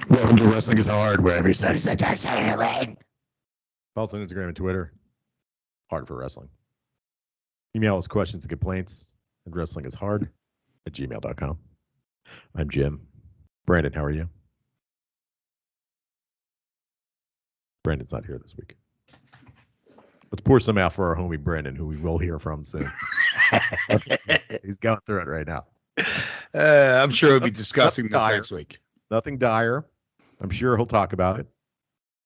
Welcome to Wrestling is Hard, where every Sunday lane. Follow us on Instagram and Twitter. Hard for Wrestling. Email us questions and complaints at wrestlingishard@gmail.com. I'm Jim. Brandon, how are you? Brandon's not here this week. Let's pour some out for our homie Brandon, who we will hear from soon. He's going through it right now. I'm sure we'll be discussing this next week. Nothing dire. I'm sure he'll talk about it.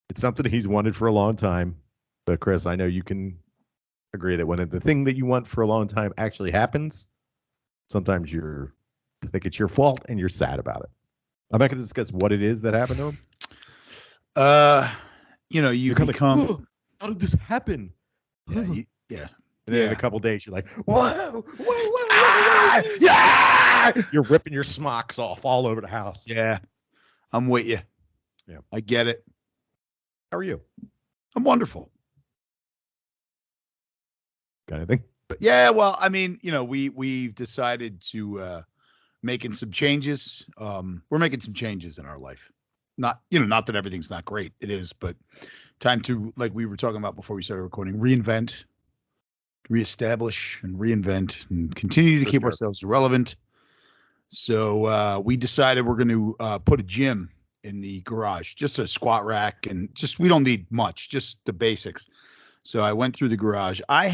It's something he's wanted for a long time. But Chris, I know you can agree that when the thing that you want for a long time actually happens, sometimes you think it's your fault and you're sad about it. I'm not going to discuss what it is that happened to him. You become. Like, how did this happen? Yeah. And then in a couple days, you're like, whoa. Yeah! You're ripping your smocks off all over the house. Yeah. I'm with you. Yeah. I get it. How are you? I'm wonderful. Got anything? But yeah, well, I mean, we've decided to making some changes. We're making some changes in our life. Not that everything's not great. It is, but time to, like we were talking about before we started recording, reinvent, reestablish, and reinvent, and continue to keep ourselves relevant. So we decided we're going to put a gym in the garage, just a squat rack, and we don't need much, just the basics. So I went through the garage. I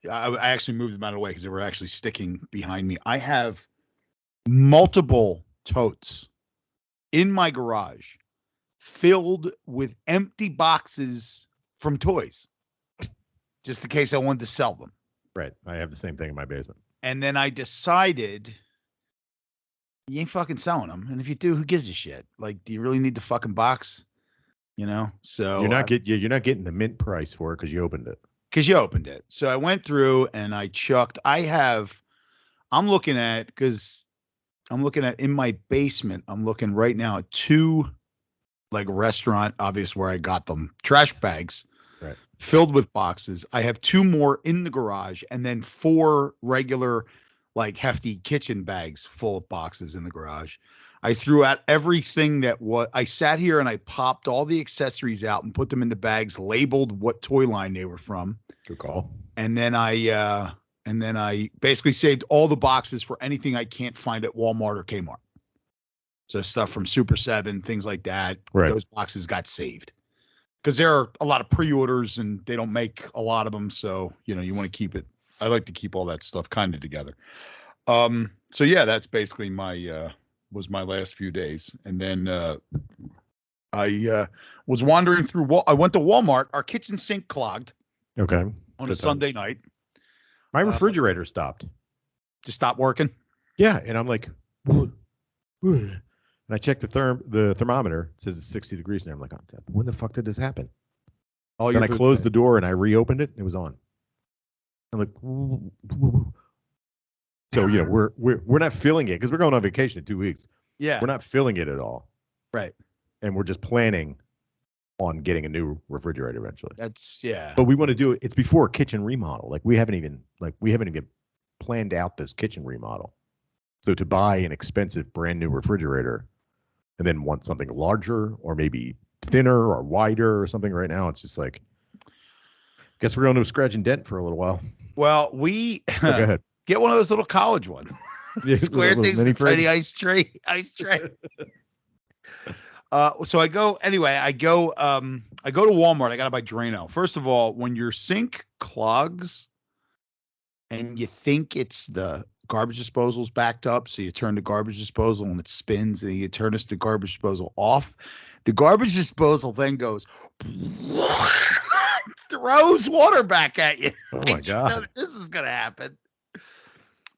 actually moved them out of the way because they were actually sticking behind me. I have multiple totes in my garage filled with empty boxes from toys, just in case I wanted to sell them. Right. I have the same thing in my basement. And then I decided, you ain't fucking selling them. And if you do, who gives a shit? Like, do you really need the fucking box? So you're not getting the mint price for it because you opened it. So I went through and I chucked. I'm looking at in my basement. I'm looking right now at 2 like restaurant, obvious where I got them, trash bags, right, filled with boxes. I have 2 more in the garage, and then 4 regular, like hefty kitchen bags full of boxes in the garage. I threw out everything I sat here and I popped all the accessories out and put them in the bags, labeled what toy line they were from. Good call. And then I basically saved all the boxes for anything I can't find at Walmart or Kmart. So stuff from Super 7, things like that. Right. Those boxes got saved because there are a lot of pre-orders and they don't make a lot of them. So, you want to keep it. I like to keep all that stuff kind of together. So yeah, that's basically was my last few days. And then I was wandering through. I went to Walmart. Our kitchen sink clogged. Okay. On a Sunday night. My refrigerator stopped. Just stopped working? Yeah. And I'm like, and I checked the thermometer. It says it's 60 degrees now. I'm like, oh, when the fuck did this happen? Then I closed the door and I reopened it. And it was on. I'm like, so we're not filling it because we're going on vacation in 2 weeks. Yeah, we're not filling it at all. Right. And we're just planning on getting a new refrigerator eventually. Yeah. But we want to do it. It's before a kitchen remodel. We haven't even planned out this kitchen remodel. So to buy an expensive brand new refrigerator and then want something larger or maybe thinner or wider or something right now, it's just like, guess we're going to scratch and dent for a little while. Well, go ahead. Get one of those little college ones. Square things, the tiny ice tray. So I go to Walmart. I got to buy Drano. First of all, when your sink clogs and you think it's the garbage disposal's backed up, so you turn the garbage disposal and it spins, and you turn the garbage disposal off. The garbage disposal then goes, throws water back at you. Oh my God. This is going to happen.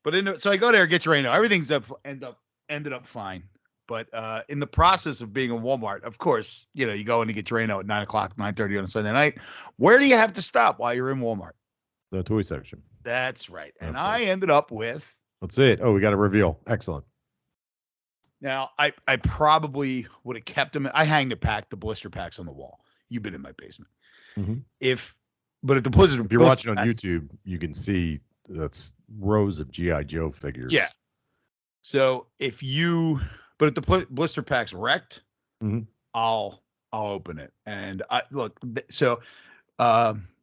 But so I go there, get Drano. Everything's ended up fine. But in the process of being in Walmart, of course, you go in to get Drano at 9:00, 9:30 on a Sunday night. Where do you have to stop while you're in Walmart? The toy section. That's right. And I ended up with. Let's see it. Oh, we got a reveal. Excellent. Now, I probably would have kept them. I hang the blister packs on the wall. You've been in my basement. Mm-hmm. If you're watching on YouTube, you can see that's rows of G.I. Joe figures. Yeah. So if the blister packs wrecked, Mhm. I'll open it. And I look, so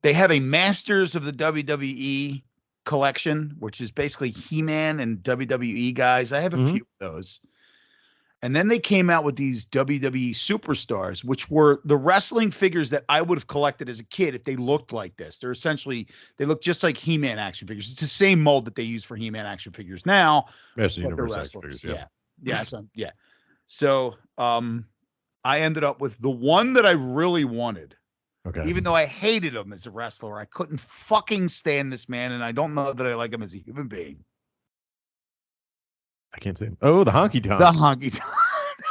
they have a Masters of the WWE collection, which is basically He-Man and WWE guys. I have a few of those. And then they came out with these WWE superstars, which were the wrestling figures that I would have collected as a kid if they looked like this. They look just like He-Man action figures. It's the same mold that they use for He-Man action figures now. Master But they're Universe wrestlers. figures, Yeah. So I ended up with the one that I really wanted. Okay. Even though I hated him as a wrestler, I couldn't fucking stand this man, and I don't know that I like him as a human being. I can't say. Oh, the honky tonk. The honky tonk.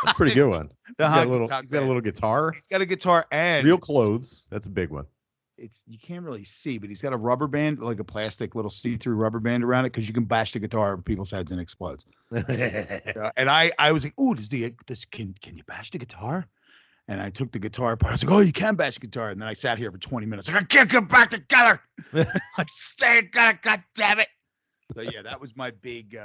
That's a pretty good one. The He's got honky-tonk a little guitar. He's got a guitar and Real clothes. That's a big one. It's you can't really see, but he's got a rubber band, like a plastic little see-through rubber band around it, because you can bash the guitar over people's heads and it explodes. And I was like, "Ooh, can you bash the guitar?" And I took the guitar apart. I was like, "Oh, you can bash the guitar." And then I sat here for 20 minutes, like, "I can't get back together." I said, "God damn it!" So yeah, that was my big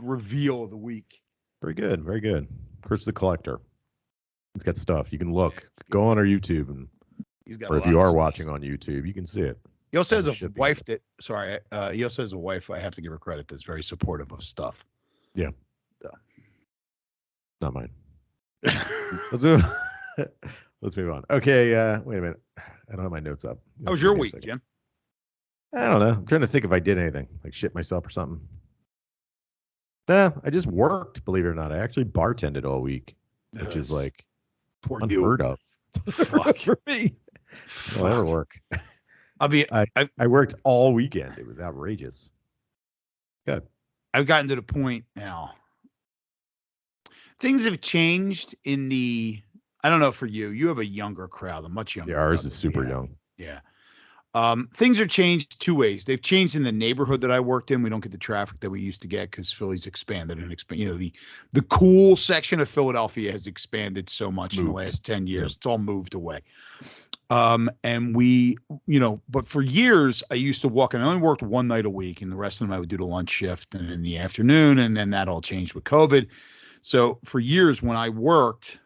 reveal of the week. Very good. Very good. Chris the Collector. He's got stuff. You can look. Go on our YouTube, or if you are watching on YouTube, you can see it. He also has a wife he also has a wife, I have to give her credit, that's very supportive of stuff. Yeah. So. Not mine. Let's move on. Okay. Wait a minute. I don't have my notes up. How was your week, Jim? I don't know. I'm trying to think if I did anything, like shit myself or something. Nah, I just worked, believe it or not. I actually bartended all week, which is like unheard of. Fuck. For me. I'll ever work. I worked all weekend. It was outrageous. Good. I've gotten to the point now. Things have changed in I don't know for you. You have a younger crowd, a much younger. Yeah, ours is super young. Yeah. Things are changed two ways. They've changed in the neighborhood that I worked in. We don't get the traffic that we used to get because Philly's expanded and expanded. You know, the cool section of Philadelphia has expanded so much in the last 10 years. Yep. It's all moved away. And we, but for years I used to walk, and I only worked one night a week, and the rest of them I would do the lunch shift and in the afternoon, and then that all changed with COVID. So for years when I worked,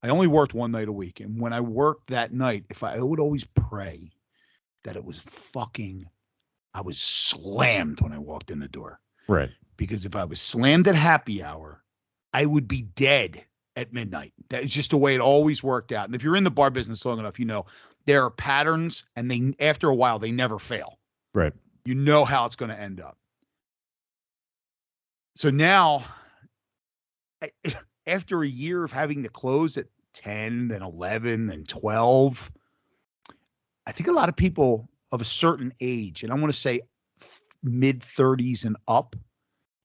I only worked one night a week. And when I worked that night, I would always pray that it was I was slammed when I walked in the door. Right. Because if I was slammed at happy hour, I would be dead at midnight. That's just the way it always worked out. And if you're in the bar business long enough, there are patterns, and after a while, they never fail. Right. You know how it's going to end up. So now, after a year of having to close at 10, then 11, then 12, I think a lot of people of a certain age, and I want to say mid-30s and up,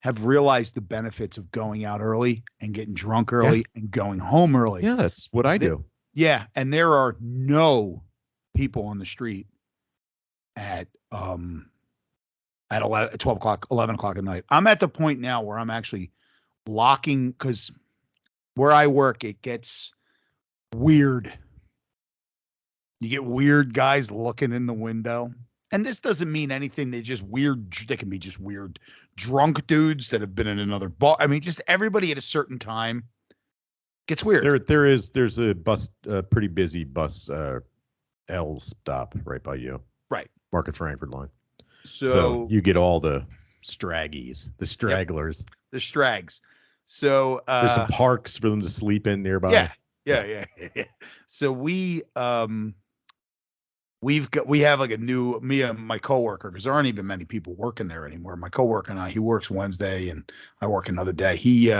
have realized the benefits of going out early and getting drunk early and going home early. Yeah, that's what I do. Yeah, and there are no people on the street at 11, 12 o'clock, 11 o'clock at night. I'm at the point now where I'm actually blocking, because where I work, it gets weird. You get weird guys looking in the window. And this doesn't mean anything. They're just weird. They can be just weird drunk dudes that have been in another bar. I mean, just everybody at a certain time gets weird. There's a pretty busy bus L stop right by you. Right. Market Frankfurt line. So you get all the straggies, the stragglers. Yep, the strags. So there's some parks for them to sleep in nearby. Yeah. So we have like me and my coworker, because there aren't even many people working there anymore. My coworker and he works Wednesday and I work another day. He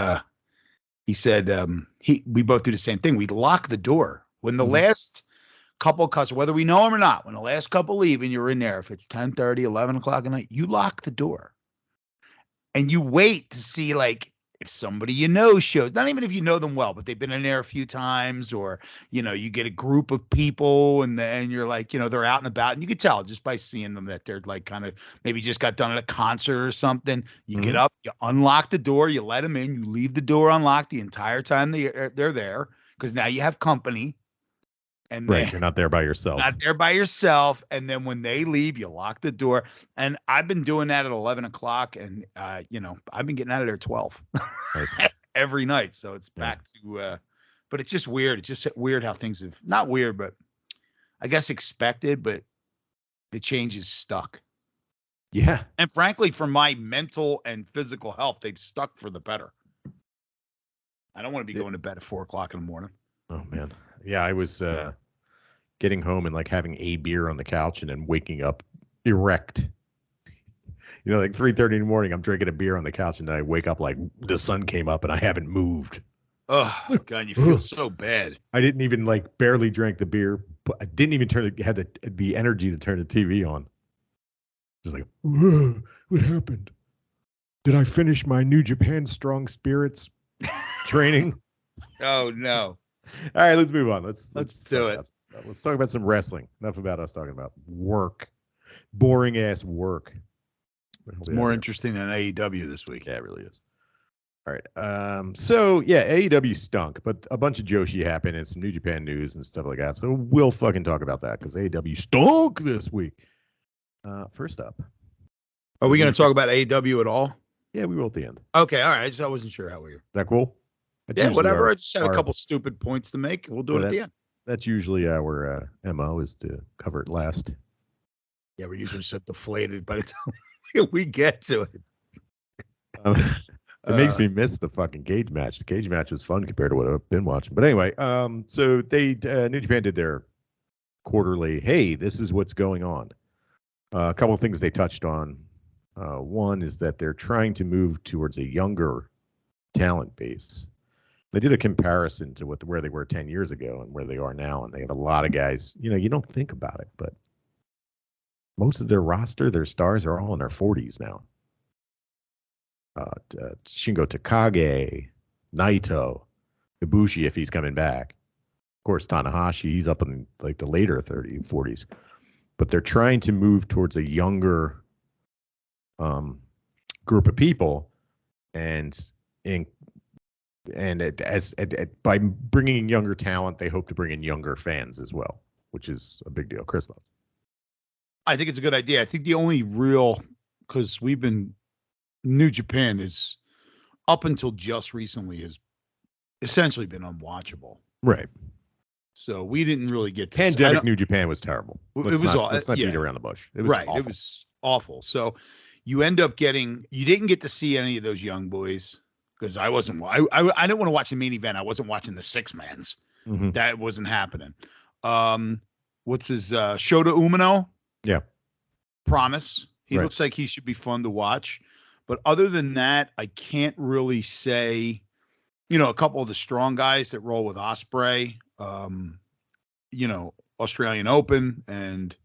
said we both do the same thing. We lock the door when the last couple customers, whether we know them or not, when the last couple leave and you're in there, if it's 10:30, 11 o'clock at night, you lock the door and you wait to see, like, if somebody shows, not even if you know them well, but they've been in there a few times, or, you get a group of people and then you're like, they're out and about, and you can tell just by seeing them that they're like kind of maybe just got done at a concert or something. You get up, you unlock the door, you let them in, you leave the door unlocked the entire time they're there, because now you have company. And right, you're not there by yourself. Not there by yourself. And then when they leave, you lock the door. And I've been doing that at 11 o'clock. And, I've been getting out of there 12 Nice. every night. So it's back But it's just weird. It's just weird how things have not weird, but I guess expected, but the change is stuck. Yeah. And frankly, for my mental and physical health, they've stuck for the better. I don't want to be going to bed at 4:00 in the morning. Oh man. Yeah, I was getting home and like having a beer on the couch and then waking up erect. Like 3:30 in the morning, I'm drinking a beer on the couch and then I wake up like the sun came up and I haven't moved. Oh God, you feel so bad. I didn't even like barely drank the beer, but I didn't even had the energy to turn the TV on. Just like, what happened? Did I finish my New Japan Strong Spirits training? Oh no. All right, let's move on. Let's do it. Let's talk about some wrestling. Enough about us talking about work. Boring ass work. It's more interesting than AEW this week. Yeah, it really is. All right. So yeah, AEW stunk, but a bunch of Joshi happened and some New Japan news and stuff like that. So we'll fucking talk about that because AEW stunk this week. First up. Are we going to talk about AEW at all? Yeah, we will at the end. Okay, all right. I wasn't sure how we were. Is that cool? That's Yeah, usually whatever. I just had a couple stupid points to make. We'll do it at the end. That's usually our MO is to cover it last. Yeah, we're usually so deflated by the time we get to it. It makes me miss the fucking cage match. The cage match was fun compared to what I've been watching. But anyway, so they New Japan did their quarterly, hey, this is what's going on. A couple of things they touched on. One is that they're trying to move towards a younger talent base. They did a comparison to where they were 10 years ago and where they are now, and they have a lot of guys. You don't think about it, but most of their roster, their stars, are all in their 40s now. Shingo Takagi, Naito, Ibushi if he's coming back. Of course, Tanahashi, he's up in like the later 30s, 40s. But they're trying to move towards a younger group of people, and by bringing in younger talent, they hope to bring in younger fans as well, which is a big deal. Chris loves. I think it's a good idea. I think the only because New Japan is up until just recently has essentially been unwatchable. Right. So we didn't really get to pandemic. New Japan was terrible. Let's not beat around the bush. It was right. Awful. It was awful. So you end up you didn't get to see any of those young boys because I didn't want to watch the main event. I wasn't watching the 6-mans. Mm-hmm. That wasn't happening. What's his Shota Umino? Yeah. Promise. He looks like he should be fun to watch. But other than that, I can't really say, a couple of the strong guys that roll with Ospreay, Australian Open, and,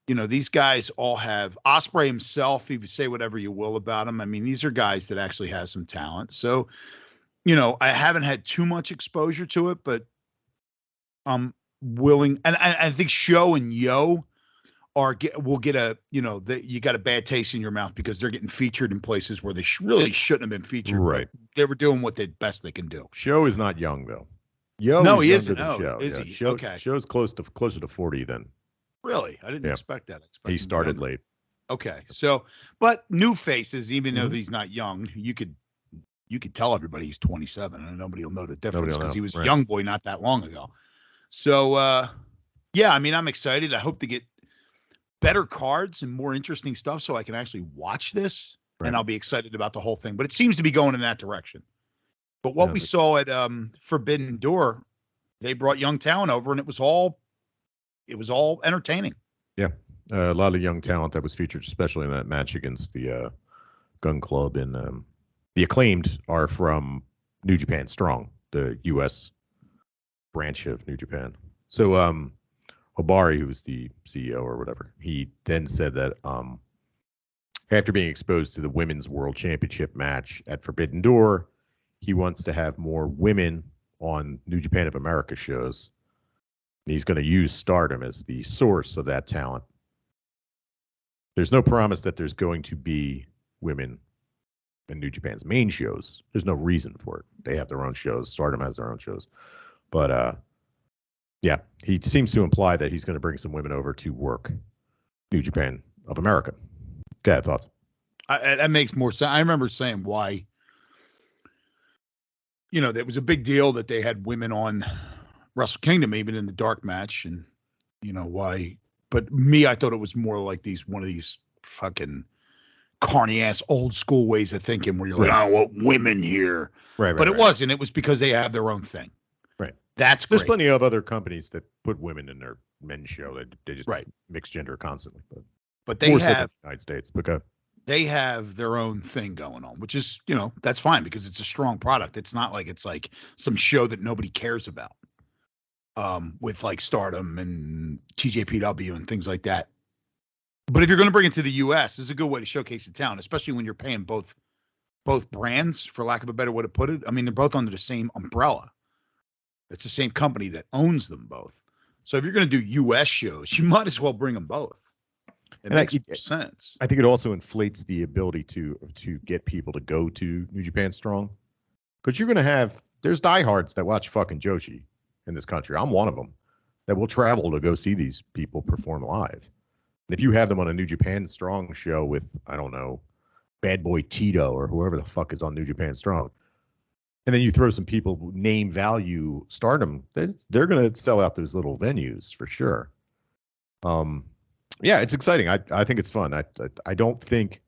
these guys all have Ospreay himself. You say whatever you will about him. I mean, these are guys that actually have some talent. So, I haven't had too much exposure to it, but I'm willing. And I think Sho and Yo will get you got a bad taste in your mouth because they're getting featured in places where they really shouldn't have been featured. Right. They were doing what the best they can do. Sho is not young though. Yo, no, he isn't. Sho. Is he? Sho, okay. Sho's closer to 40 then. Really? I didn't expect that. He started late. Okay. So, but new faces, even though he's not young, you could tell everybody he's 27 and nobody will know the difference because he was a young boy not that long ago. So, yeah, I mean, I'm excited. I hope to get better cards and more interesting stuff so I can actually watch this and I'll be excited about the whole thing. But it seems to be going in that direction. But what we saw at Forbidden Door, they brought young talent over and it was all entertaining. Yeah. A lot of young talent that was featured, especially in that match against the Gun Club. And the Acclaimed are from New Japan Strong, the U.S. branch of New Japan. So Obari, who was the CEO or whatever, he then said that after being exposed to the Women's World Championship match at Forbidden Door, he wants to have more women on New Japan of America shows. And he's going to use Stardom as the source of that talent. There's no promise that there's going to be women in New Japan's main shows. There's no reason for it. They have their own shows. Stardom has their own shows. But yeah, he seems to imply that he's going to bring some women over to work New Japan of America. Go ahead, thoughts? That makes more sense. I remember saying why there was a big deal that they had women on Wrestle Kingdom, even in the dark match, and why. But me, I thought it was more like one of these fucking carny ass old school ways of thinking, where you're like, I don't want women here, right? But it wasn't. It was because they have their own thing, right? That's There's great. plenty of other companies that put women in their men's show. They just mix gender constantly, but they have the United States. But they have their own thing going on, which is that's fine because it's a strong product. It's not like it's like some show that nobody cares about. With like Stardom and TJPW and things like that. But if you're going to bring it to the U.S., this is a good way to showcase the town, especially when you're paying both brands, for lack of a better way to put it. I mean, they're both under the same umbrella. It's the same company that owns them both. So if you're going to do U.S. shows, you might as well bring them both. It makes sense. I think it also inflates the ability to get people to go to New Japan Strong, because you're going to there's diehards that watch fucking Joshi in this country. I'm one of them that will travel to go see these people perform live. And if you have them on a New Japan Strong show with, I don't know, Bad Boy Tito or whoever the fuck is on New Japan Strong, and then you throw some people name value Stardom, they're going to sell out those little venues for sure. Yeah, it's exciting. I think it's fun. I don't think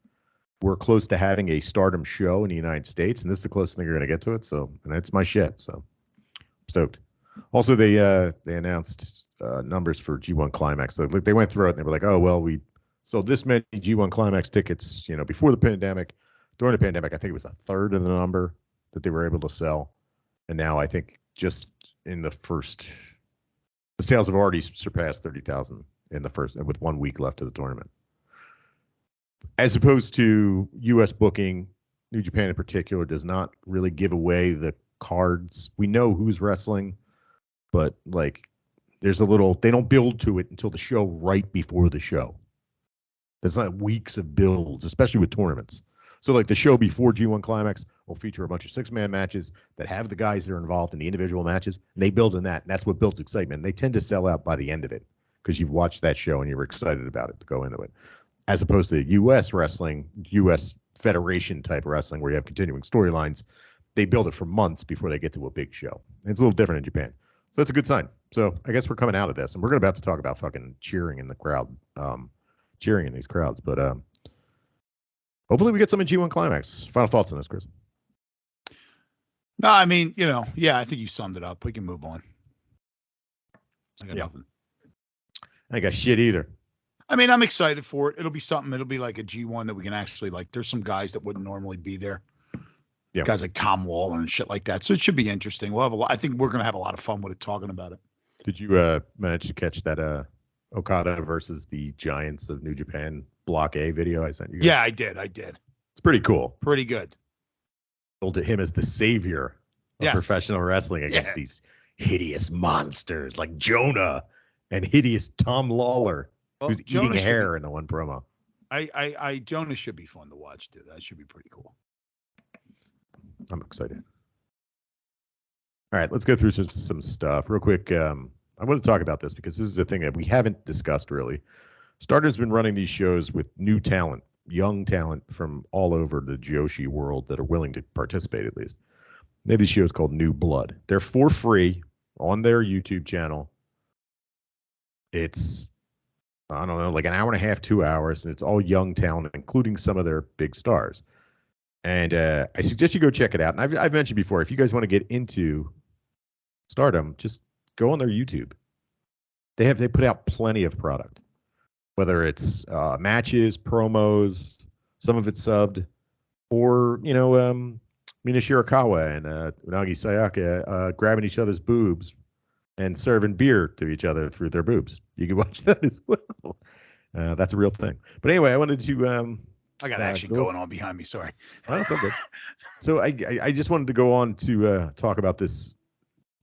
we're close to having a Stardom show in the United States, and this is the closest thing you're going to get to it. So, and it's my shit. So, I'm stoked. Also, they announced numbers for G1 Climax. So they went through it and they were like, oh, well, we sold this many G1 Climax tickets, before the pandemic. During the pandemic, I think it was a third of the number that they were able to sell. And now I think just in the sales have already surpassed 30,000 in the first, with 1 week left of the tournament. As opposed to U.S. booking, New Japan in particular does not really give away the cards. We know who's wrestling, but like they don't build to it until the show right before the show. There's not weeks of builds, especially with tournaments. So like the show before G1 Climax will feature a bunch of 6-man matches that have the guys that are involved in the individual matches, and they build in that, and that's what builds excitement. And they tend to sell out by the end of it because you've watched that show and you're excited about it to go into it. As opposed to U.S. wrestling, U.S. Federation type wrestling, where you have continuing storylines, they build it for months before they get to a big show. And it's a little different in Japan. So that's a good sign. So I guess we're coming out of this, and we're about to talk about fucking cheering in the crowd, cheering in these crowds. But hopefully we get some in G1 Climax. Final thoughts on this, Chris? No, I mean, yeah, I think you summed it up. We can move on. I got nothing. I ain't got shit either. I mean, I'm excited for it. It'll be something. It'll be like a G1 that we can actually like. There's some guys that wouldn't normally be there. Yeah. Guys like Tom Waller and shit like that. So it should be interesting. We'll have I think we're gonna have a lot of fun with it, talking about it. Did you manage to catch that Okada versus the Giants of New Japan Block A video I sent you guys? Yeah, I did. It's pretty cool. Pretty good. Told to him as the savior of professional wrestling against these hideous monsters like Jonah and hideous Tom Lawler, who's eating hair in the one promo. Jonah should be fun to watch too. That should be pretty cool. I'm excited. All right, let's go through some stuff real quick. I want to talk about this because this is a thing that we haven't discussed really. Stardom's been running these shows with new talent, young talent from all over the Joshi world that are willing to participate at least. They have these shows called New Blood. They're for free on their YouTube channel. It's, I don't know, like an hour and a half, 2 hours, and it's all young talent, including some of their big stars. And I suggest you go check it out. And I've mentioned before, if you guys want to get into Stardom, just go on their YouTube. They put out plenty of product, whether it's matches, promos, some of it subbed, or Mina Shirakawa and Unagi Sayaka grabbing each other's boobs and serving beer to each other through their boobs. You can watch that as well. That's a real thing. But anyway, I wanted to. I got action going on behind me. Sorry. Oh, that's all good. So I just wanted to go on to talk about this.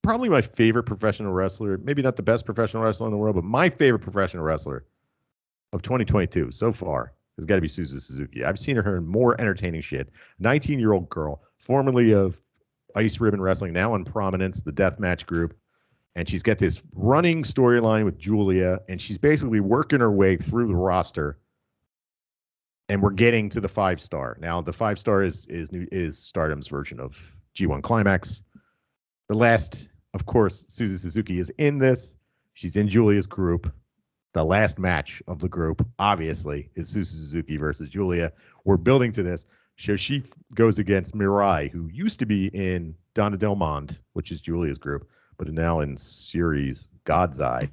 Probably my favorite professional wrestler. Maybe not the best professional wrestler in the world, but my favorite professional wrestler of 2022 so far has got to be Suzu Suzuki. I've seen her in more entertaining shit. 19-year-old girl, formerly of Ice Ribbon Wrestling, now in Prominence, the Deathmatch group. And she's got this running storyline with Julia, and she's basically working her way through the roster. And we're getting to the 5-star. Now, the 5-star is Stardom's version of G1 Climax. The last, of course, Suzu Suzuki is in this. She's in Julia's group. The last match of the group, obviously, is Suzu Suzuki versus Julia. We're building to this. So she goes against Mirai, who used to be in Donna Del Monde, which is Julia's group, but is now in series God's Eye.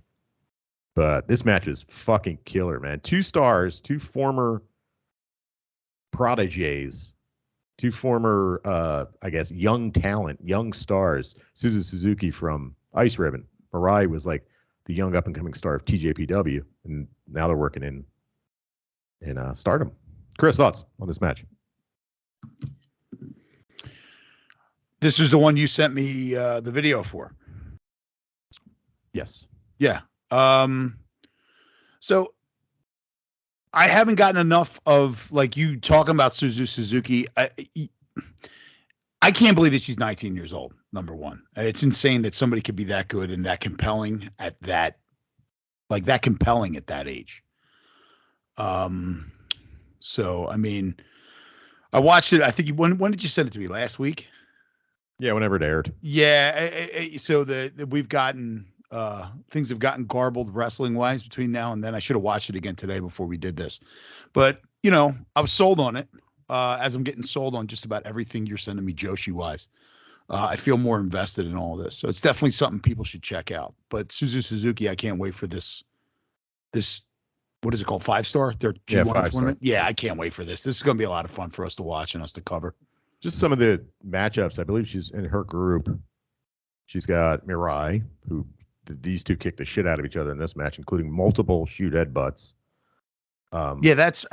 But this match is fucking killer, man. 2 stars, 2 former prodigies, 2 former, I guess, young talent, young stars. Suzu Suzuki from Ice Ribbon. Mirai was like the young up-and-coming star of TJPW, and now they're working in Stardom. Chris, thoughts on this match? This is the one you sent me the video for. Yes. Yeah. So I haven't gotten enough of like you talking about Suzu Suzuki. I can't believe that she's 19 years old. Number one, it's insane that somebody could be that good and that compelling at that, like that compelling at that age. So I mean, I watched it. I think when did you send it to me? Last week? Yeah, whenever it aired. Yeah. So we've gotten things have gotten garbled wrestling wise between now and then. I should have watched it again today before we did this, but you know, I was sold on it. As I'm getting sold on just about everything you're sending me Joshi wise. I feel more invested in all this. So it's definitely something people should check out. But Suzu Suzuki, I can't wait for this, what is it called? 5-star? Their G1 5-star. tournament? Yeah, I can't wait for this. This is going to be a lot of fun for us to watch and us to cover. Just some of the matchups. I believe she's in her group. She's got Mirai, who these two kicked the shit out of each other in this match, including multiple shoot headbutts. Yeah, that's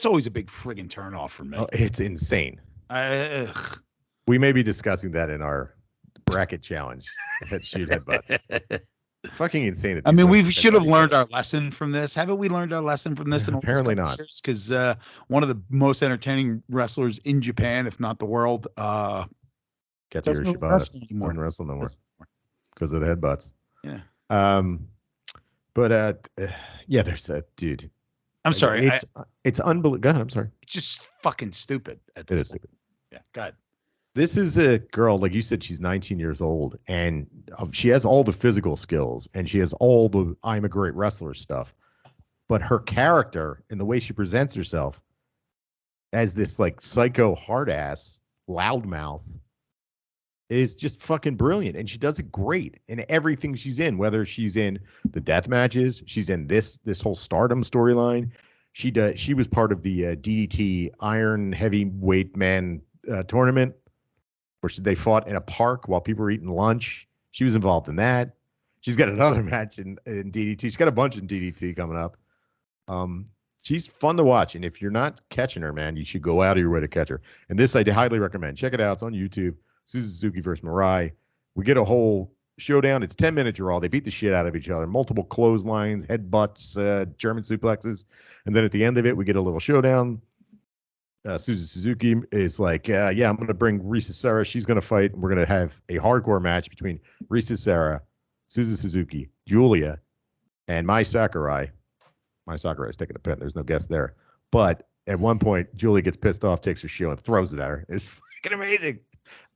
always a big friggin' turnoff for me. Oh, it's insane. We may be discussing that in our bracket challenge. Shoot headbutts. Fucking insane. I mean, we should have learned our lesson from this. Haven't we learned our lesson from this? Apparently not. Because one of the most entertaining wrestlers in Japan, if not the world, Katsuhiro Shibata doesn't wrestle no more because of the headbutts. Yeah. Yeah, there's a dude. I'm sorry. It's unbelievable. Go ahead. I'm sorry. It's just fucking stupid. It is stupid. Yeah. Go ahead. This is a girl, like you said, she's 19 years old, and she has all the physical skills, and she has all the I'm a great wrestler stuff. But her character and the way she presents herself as this like psycho hard ass loudmouth is just fucking brilliant, and she does it great in everything she's in. Whether she's in the death matches, she's in this whole Stardom storyline. She was part of the DDT Iron Heavyweight Man tournament, where they fought in a park while people were eating lunch. She was involved in that. She's got another match in DDT. She's got a bunch in DDT coming up. She's fun to watch, and if you're not catching her, man, you should go out of your way to catch her. And this I highly recommend. Check it out. It's on YouTube. Suzu Suzuki versus Mirai. We get a whole showdown. It's 10-minute draw. They beat the shit out of each other. Multiple clotheslines, headbutts, German suplexes. And then at the end of it, we get a little showdown. Suzu Suzuki is like, I'm going to bring Risa Sera. She's going to fight. And we're going to have a hardcore match between Risa Sera, Suzu Suzuki, Julia, and Mai Sakurai. Mai Sakurai is taking a pen. There's no guess there. But at one point, Julia gets pissed off, takes her shoe, and throws it at her. It's fucking amazing.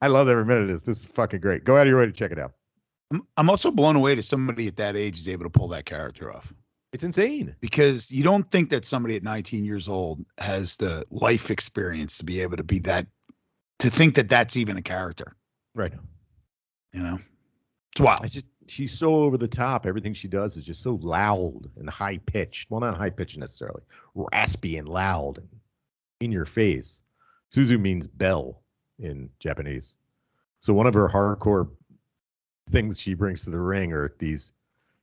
I love every minute of this. This is fucking great. Go out of your way to check it out. I'm also blown away that somebody at that age is able to pull that character off. It's insane. Because you don't think that somebody at 19 years old has the life experience to be able to be that, to think that that's even a character. Right. You know? It's wild. She's so over the top. Everything she does is just so loud and high pitched. Well, not high pitched necessarily. Raspy and loud and in your face. Suzu means bell in Japanese. So one of her hardcore things she brings to the ring are these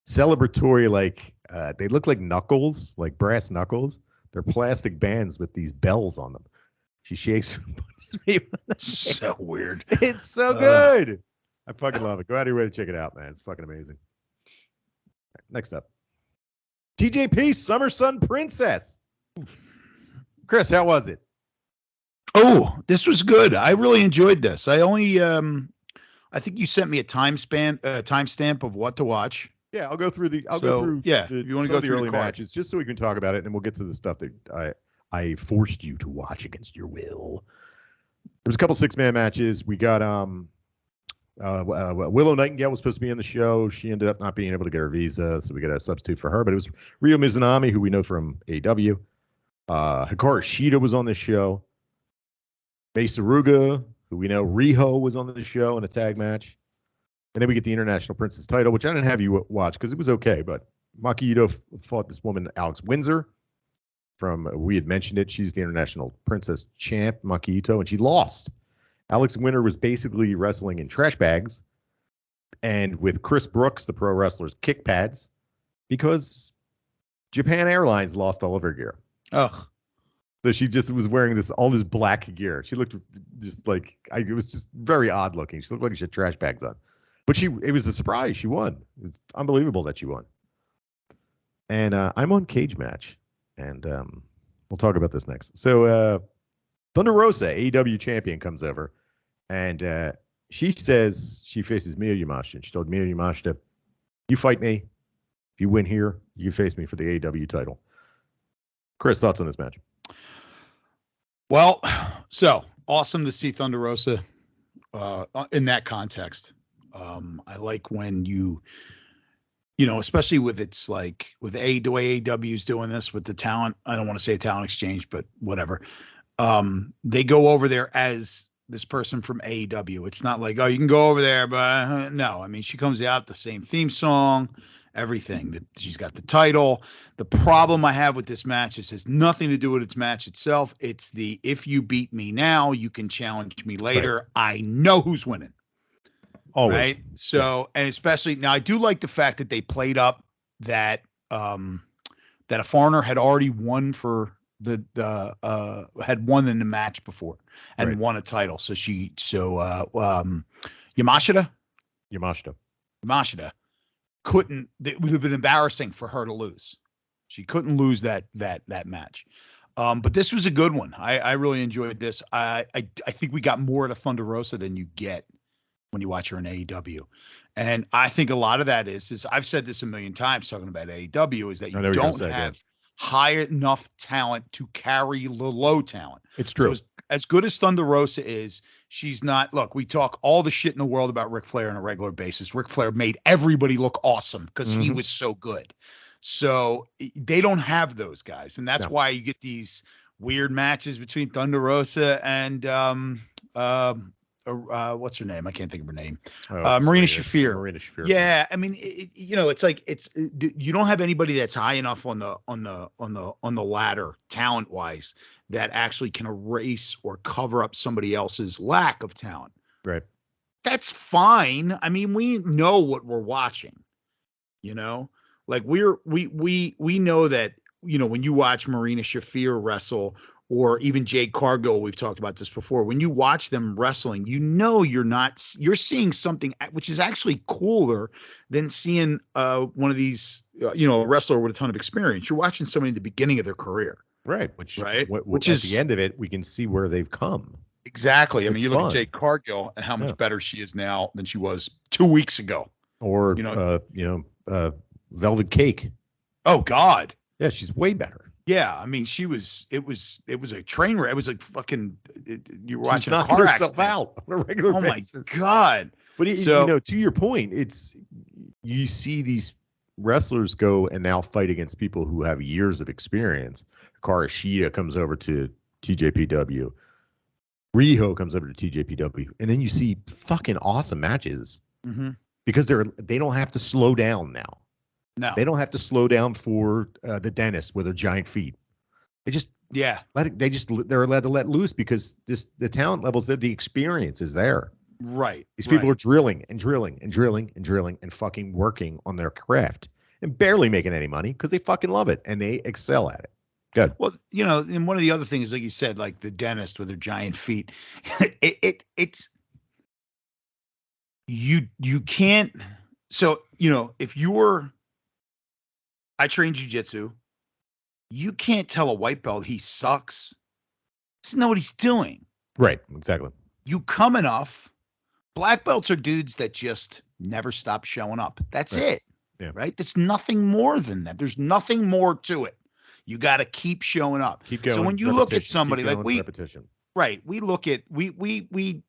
celebratory, like they look like knuckles, like brass knuckles. They're plastic bands with these bells on them. She shakes her. So weird. It's so good. I fucking love it. Go out of your way to check it out, man. It's fucking amazing. Right, next up, TJP Summer Sun Princess. Chris, how was it? Oh, this was good. I really enjoyed this. I only, I think you sent me a timestamp of what to watch. Yeah, I'll go through the. Yeah, if you want to go through the early matches, just so we can talk about it, and then we'll get to the stuff that I forced you to watch against your will. There's a couple 6-man matches. We got Willow Nightingale was supposed to be in the show. She ended up not being able to get her visa, so we got a substitute for her. But it was Ryo Mizunami, who we know from AEW. Hikaru Shida was on this show. Mei Suruga, who we know, Riho was on the show in a tag match. And then we get the International Princess title, which I didn't have you watch because it was okay. But Maki Ito fought this woman, Alex Windsor. We had mentioned it. She's the International Princess champ, Maki Ito, and she lost. Alex Winter was basically wrestling in trash bags and with Chris Brooks, the pro wrestler's kick pads, because Japan Airlines lost all of her gear. Ugh. So she just was wearing all this black gear. She looked just like, it was just very odd looking. She looked like she had trash bags on. But it was a surprise. She won. It's unbelievable that she won. And I'm on Cage Match. And we'll talk about this next. So Thunder Rosa, AEW champion, comes over. And she says she faces Miyu Yamashita. And she told Miyu Yamashita, you fight me. If you win here, you face me for the AEW title. Chris, thoughts on this match? Well, so awesome to see Thunder Rosa in that context. I like when you know, especially with the way AEW's doing this with the talent. I don't want to say a talent exchange, but whatever. They go over there as this person from AEW. It's not like, oh, you can go over there, but no. I mean, she comes out, the same theme song, everything. She's got the title. The problem I have with this match is has nothing to do with its match itself. It's if you beat me now, you can challenge me later. Right. I know who's winning. Always. Right. So, and especially now, I do like the fact that they played up that that a foreigner had already won for had won in the match before and won a title. So Yamashita couldn't. It would have been embarrassing for her to lose. She couldn't lose that match. But this was a good one. I really enjoyed this. I think we got more out of Thunder Rosa than you get when you watch her in AEW. And I think a lot of that is I've said this a million times talking about AEW, is that you don't have high enough talent to carry the low talent. It's true. So as good as Thunder Rosa is, she's not. Look, we talk all the shit in the world about Ric Flair on a regular basis. Ric Flair made everybody look awesome because he was so good. So they don't have those guys. And that's why you get these weird matches between Thunder Rosa and what's her name? I can't think of her name. Marina Shafir. Marina Shafir. Yeah, I mean, it's like you don't have anybody that's high enough on the ladder talent wise that actually can erase or cover up somebody else's lack of talent. Right. That's fine. I mean, we know what we're watching. You know, like we know that, you know, when you watch Marina Shafir wrestle, or even Jade Cargill, we've talked about this before. When you watch them wrestling, you know you're seeing something which is actually cooler than seeing one of these, a wrestler with a ton of experience. You're watching somebody at the beginning of their career. Right. Which is at the end of it, we can see where they've come. Exactly. I mean, you look at Jade Cargill and how much better she is now than she was 2 weeks ago. Or, Velvet Cake. Oh, God. Yeah, she's way better. Yeah, I mean, it was a train wreck. It was like fucking, you were watching a car accident out on a regular basis. Oh my God. But to your point, you see these wrestlers go and now fight against people who have years of experience. Hikaru Shida comes over to TJPW. Riho comes over to TJPW. And then you see fucking awesome matches because they don't have to slow down now. No, they don't have to slow down for the dentist with their giant feet. They just they're allowed to let loose because the talent levels, the experience is there. Right. These people are drilling and drilling and drilling and drilling and fucking working on their craft and barely making any money because they fucking love it and they excel at it. Good. Well, and one of the other things, like you said, like the dentist with their giant feet, it's you can't. So if I train jiu-jitsu. You can't tell a white belt he sucks. He doesn't know what he's doing. Right, exactly. You come enough. Black belts are dudes that just never stop showing up. That's it. Yeah. Right? That's nothing more than that. There's nothing more to it. You got to keep showing up. Keep going. So when you look at somebody like repetition. Right, we look at we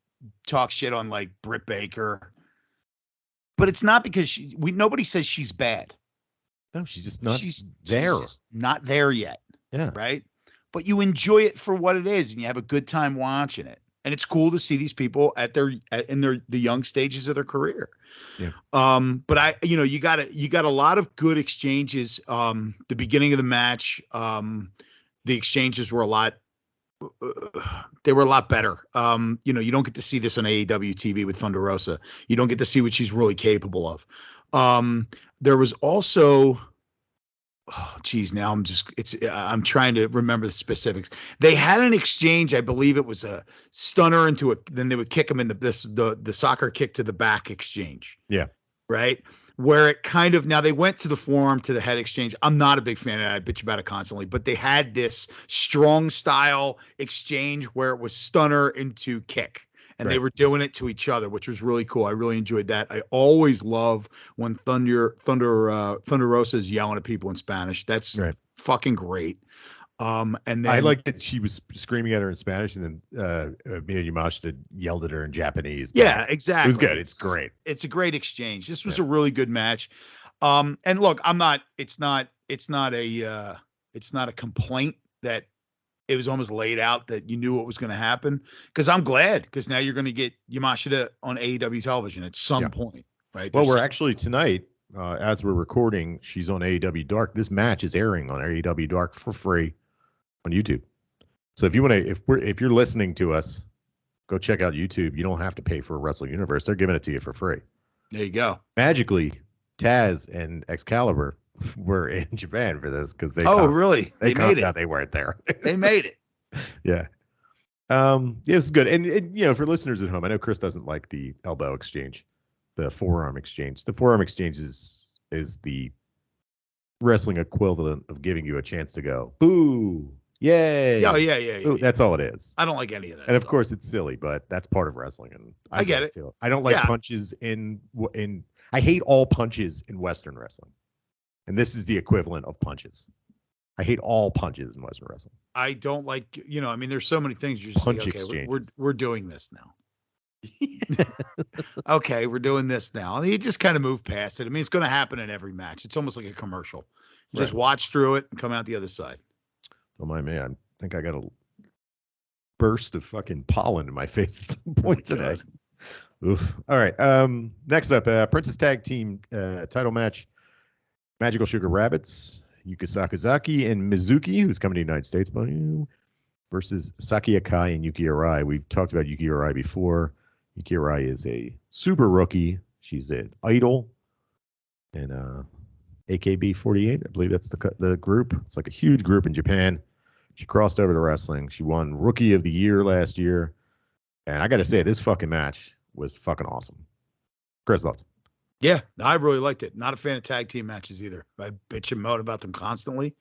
talk shit on like Britt Baker but it's not because nobody says she's bad. No, she's just not there. She's just not there yet. Yeah. Right. But you enjoy it for what it is, and you have a good time watching it. And it's cool to see these people in the young stages of their career. Yeah. But you got a lot of good exchanges. The beginning of the match, the exchanges were a lot. They were a lot better. You don't get to see this on AEW TV with Thunder Rosa. You don't get to see what she's really capable of. There was also, oh geez, now I'm trying to remember the specifics. They had an exchange, I believe it was a stunner then they would kick him in the soccer kick to the back exchange. Yeah. Right. Where it kind of, now they went to the forearm to the head exchange. I'm not a big fan of that. I bitch about it constantly, but they had this strong style exchange where it was stunner into kick. And they were doing it to each other, which was really cool. I really enjoyed that. I always love when Thunder Rosa is yelling at people in Spanish. That's fucking great. And then I like that she was screaming at her in Spanish, and then Mia Yamashita yelled at her in Japanese. Yeah, exactly. It was good. It's great. It's a great exchange. This was a really good match. And look, it's not a complaint that it was almost laid out that you knew what was going to happen, because I'm glad, because now you're going to get Yamashita on AEW television at some point, right? Well, we're actually tonight, as we're recording, she's on AEW Dark. This match is airing on AEW Dark for free on YouTube. So if you want to, if you're listening to us, go check out YouTube. You don't have to pay for Wrestle Universe. They're giving it to you for free. There you go. Magically, Taz and Excalibur were in Japan for this because they. Oh, really? They made it. They weren't there. They made it. Yeah. Yeah, this is good. And for listeners at home, I know Chris doesn't like the elbow exchange, the forearm exchange. The forearm exchange is the wrestling equivalent of giving you a chance to go, boo, yay. Oh, yeah. Ooh, that's all it is. I don't like any of that. And of course, it's silly, but that's part of wrestling. And I get it. Too. I don't like punches in. I hate all punches in Western wrestling, and this is the equivalent of punches. I hate all punches in Western wrestling. I don't like, there's so many things you're just punch like, okay, exchanges. we're doing this now. Okay, we're doing this now. And he just kind of moved past it. I mean, it's going to happen in every match. It's almost like a commercial. Just watch through it and come out the other side. Oh my man, I think I got a burst of fucking pollen in my face at some point today. Oof. All right. Next up, Princess Tag Team title match. Magical Sugar Rabbits, Yuka Sakazaki and Mizuki, who's coming to the United States, versus Saki Akai and Yuki Arai. We've talked about Yuki Arai before. Yuki Arai is a super rookie. She's an idol in AKB48. I believe that's the group. It's like a huge group in Japan. She crossed over to wrestling. She won Rookie of the Year last year. And I got to say, this fucking match was fucking awesome. Chris, thoughts? Yeah, I really liked it. Not a fan of tag team matches either. I bitch and moan about them constantly,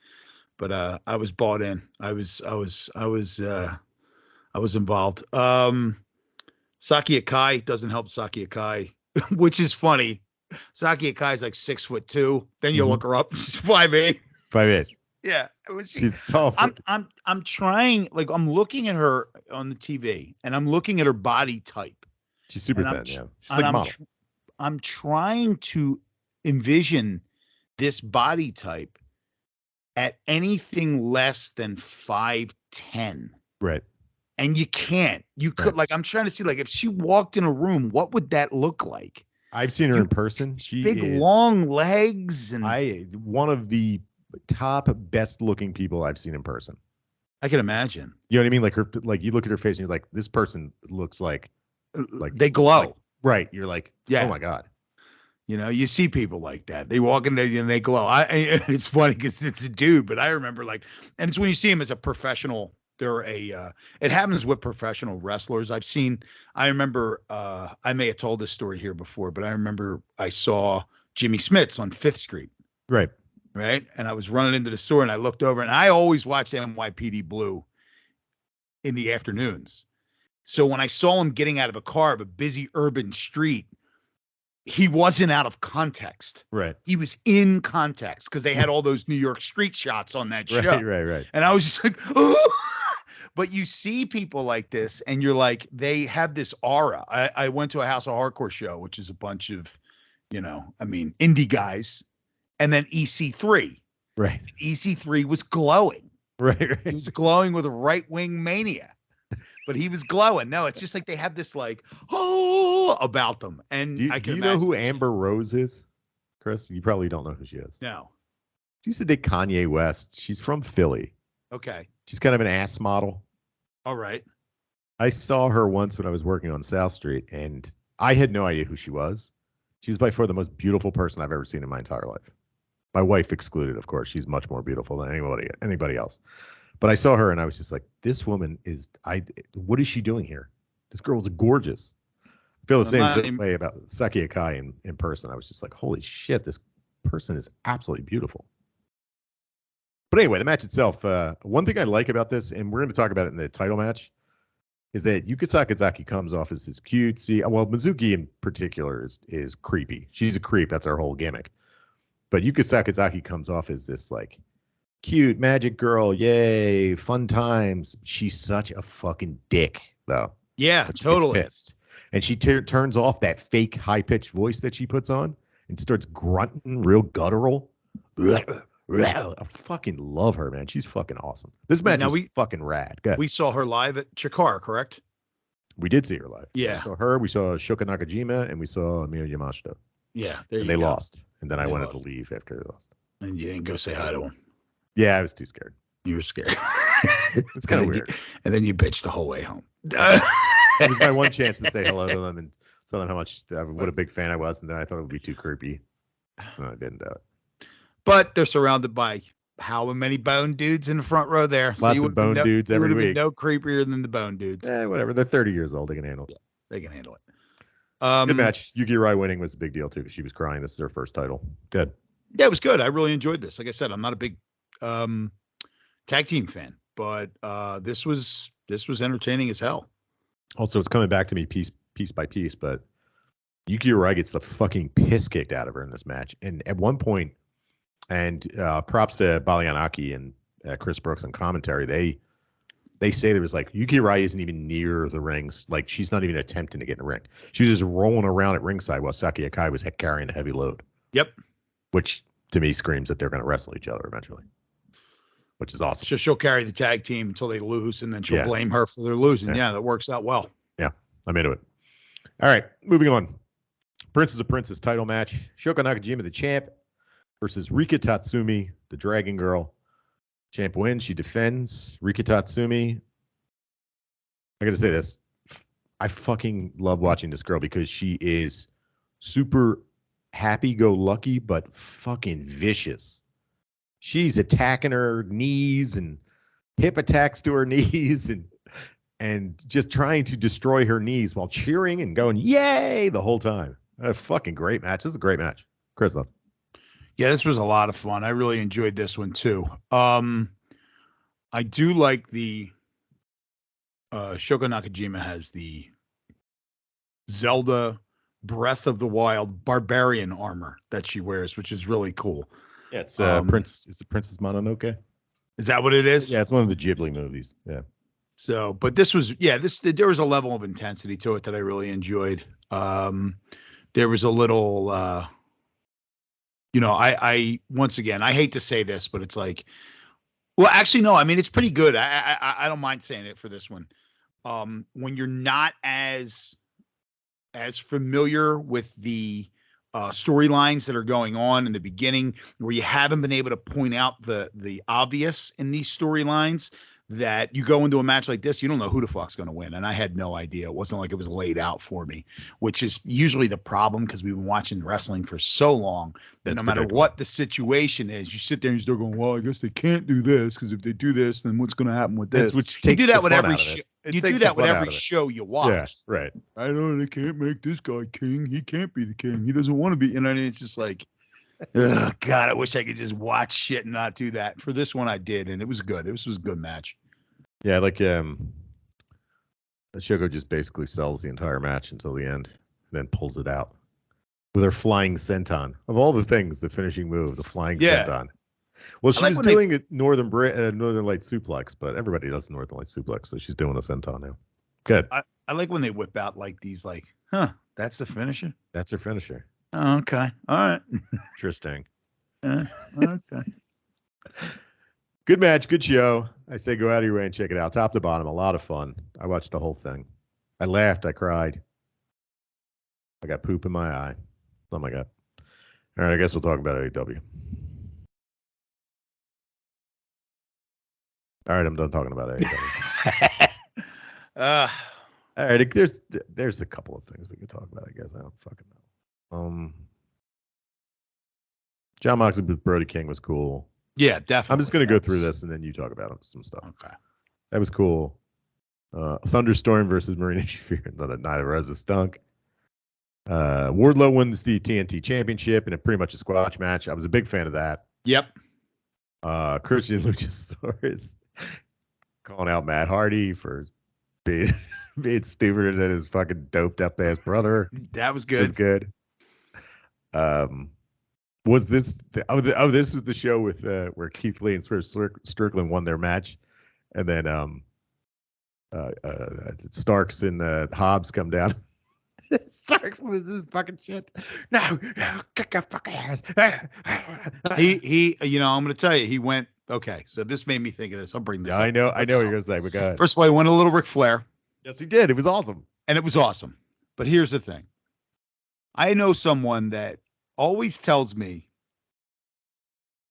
but I was bought in. I was involved. Saki Akai doesn't help Saki Akai, which is funny. Saki Akai's like 6'2". Then you look her up, she's 5'8". 5'8". Yeah, she's tough. I'm trying, like, I'm looking at her on the TV, and I'm looking at her body type. She's super thin. Yeah, she's like a model. I'm trying to envision this body type at anything less than 5'10". Right. And you can't. You could, like, I'm trying to see, like, if she walked in a room, what would that look like? I've seen her in person. She big, long legs, and one of the top best looking people I've seen in person. I can imagine. You know what I mean? Like you look at her face and you're like, this person looks like they glow. Like, right. You're like, oh my God. You see people like that. They walk in there and they glow. It's funny because it's a dude, but I remember, like, and it's when you see him as a professional. It happens with professional wrestlers. I remember, I may have told this story here before, but I remember I saw Jimmy Smits on 5th Street. Right. Right. And I was running into the store and I looked over, and I always watched NYPD Blue in the afternoons. So when I saw him getting out of a car of a busy urban street, he wasn't out of context. Right. He was in context because they had all those New York street shots on that show. Right. And I was just like, oh. But you see people like this and you're like, they have this aura. I went to a House of Hardcore show, which is a bunch of I mean, indie guys, and then EC3. Right. EC3 was glowing. Right. He was glowing with a right-wing mania, but he was glowing. No, it's just like they have this like, oh, about them. And Do you know who Amber Rose is, Chris? You probably don't know who she is. No. She used to date Kanye West. She's from Philly. Okay. She's kind of an ass model. All right. I saw her once when I was working on South Street, and I had no idea who she was. She was by far the most beautiful person I've ever seen in my entire life. My wife excluded, of course. She's much more beautiful than anybody else. But I saw her, and I was just like, this woman is, what is she doing here? This girl is gorgeous. I feel the same way about Saki Akai in person. I was just like, holy shit, this person is absolutely beautiful. But anyway, the match itself, one thing I like about this, and we're going to talk about it in the title match, is that Yuka Sakazaki comes off as this cutesy. Well, Mizuki in particular is creepy. She's a creep. That's our whole gimmick. But Yuka Sakazaki comes off as this like cute magic girl. Yay, fun times. She's such a fucking dick, though. Yeah, totally. Pissed. And she turns off that fake high-pitched voice that she puts on and starts grunting real guttural. I fucking love her, man. She's fucking awesome. This match is fucking rad. Good. We saw her live at Chikara, correct? We did see her live. Yeah. We saw her. We saw Shoka Nakajima, and we saw Miyu Yamashita. Yeah. And they lost. And then I wanted to leave after they lost. And you didn't go say hi to him. Yeah, I was too scared. You were scared. It's kind of weird. And then you bitched the whole way home. It was my one chance to say hello to them and tell them what a big fan I was. And then I thought it would be too creepy. No, I didn't do it. But they're surrounded by how many bone dudes in the front row there. Lots of bone dudes every week. No creepier than the bone dudes. Whatever. They're 30 years old. They can handle it. Yeah, they can handle it. Good match. Yuki Arai winning was a big deal too. She was crying. This is her first title. Good. Yeah, it was good. I really enjoyed this. Like I said, I'm not a big tag team fan, but this was entertaining as hell. Also, it's coming back to me piece by piece, but Yuki Arai gets the fucking piss kicked out of her in this match. And at one point, and props to Balianaki and Chris Brooks on commentary, they say there was like Yuki Arai isn't even near the rings. Like she's not even attempting to get in the ring. She was just rolling around at ringside while Saki Akai was carrying the heavy load. Yep. Which to me screams that they're going to wrestle each other eventually, which is awesome. So she'll carry the tag team until they lose, and then she'll blame her for their losing. Yeah, that works out well. Yeah, I'm into it. All right, moving on. Princess of Princess title match. Shoko Nakajima, the champ, versus Rika Tatsumi, the Dragon Girl. Champ wins. She defends. Rika Tatsumi. I got to say this. I fucking love watching this girl because she is super happy-go-lucky, but fucking vicious. She's attacking her knees and hip attacks to her knees and just trying to destroy her knees while cheering and going, yay, the whole time. A fucking great match. This is a great match. Chris loves. Yeah, this was a lot of fun. I really enjoyed this one too. I do like the Shoko Nakajima has the Zelda Breath of the Wild barbarian armor that she wears, which is really cool. Yeah, it's Is it Princess Mononoke? Is that what it is? Yeah, it's one of the Ghibli movies. Yeah. So, but this was, there was a level of intensity to it that I really enjoyed. There was a little, I once again, I hate to say this, but it's like, well, actually, no, I mean, it's pretty good. I don't mind saying it for this one. When you're not as familiar with the storylines that are going on in the beginning, where you haven't been able to point out the obvious in these storylines, that you go into a match like this, you don't know who the fuck's going to win. And I had no idea. It wasn't like it was laid out for me, which is usually the problem because we've been watching wrestling for so long that no matter what the situation is, you sit there and you start going, well, I guess they can't do this because if they do this, then what's going to happen with this? Which you do that with every show. You do that with every show you watch. Yeah, right. I know they can't make this guy king. He can't be the king. He doesn't want to be. And it's just like, oh, God, I wish I could just watch shit and not do that. For this one, I did, and it was good. This was a good match. Yeah, like Shoko just basically sells the entire match until the end, and then pulls it out with her flying senton. Of all the things, the finishing move, the flying senton. Well, she was doing a Northern Light suplex, but everybody does Northern Light suplex, so she's doing a senton now. Good. I like when they whip out like these, that's the finisher. That's her finisher. Okay. All right. Interesting. Okay. Good match, good show. I say go out of your way and check it out. Top to bottom, a lot of fun. I watched the whole thing. I laughed, I cried. I got poop in my eye. Oh my God. All right, I guess we'll talk about AEW. All right, I'm done talking about AEW. uh, All right, there's a couple of things we can talk about, I guess. I don't fucking know. John Moxley with Brody King was cool. yeah, definitely. I'm just going to go through this and then you talk about some stuff. Okay. That was cool. Thunderstorm versus Marina Shafir. Neither of us stunk. Wardlow wins the TNT Championship in a pretty much a squash match. I was a big fan of that. Yep. Christian Luchasaurus calling out Matt Hardy for being stupider than his fucking doped up ass brother. That was good. It was good. Was this this was the show with where Keith Lee and Strickland won their match, and then Starks and Hobbs come down. Starks with this fucking shit. No, kick your fucking ass. He, I'm going to tell you, he went, okay, so this made me think of this. I'll bring this up. I know what you're going to say, but go ahead. First of all, he went a little Ric Flair. Yes, he did. It was awesome. And it was awesome. But here's the thing. I know someone that always tells me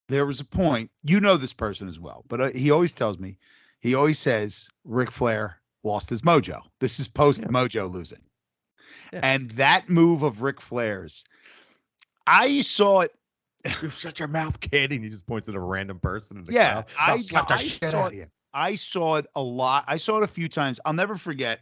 there was a point, you know this person as well, but he always tells me, he always says Ric Flair lost his mojo. This is post-mojo losing. Yeah. And that move of Ric Flair's, I saw it. You shut your mouth, kid. And he just points at a random person in the crowd. I saw it a lot. I saw it a few times. I'll never forget.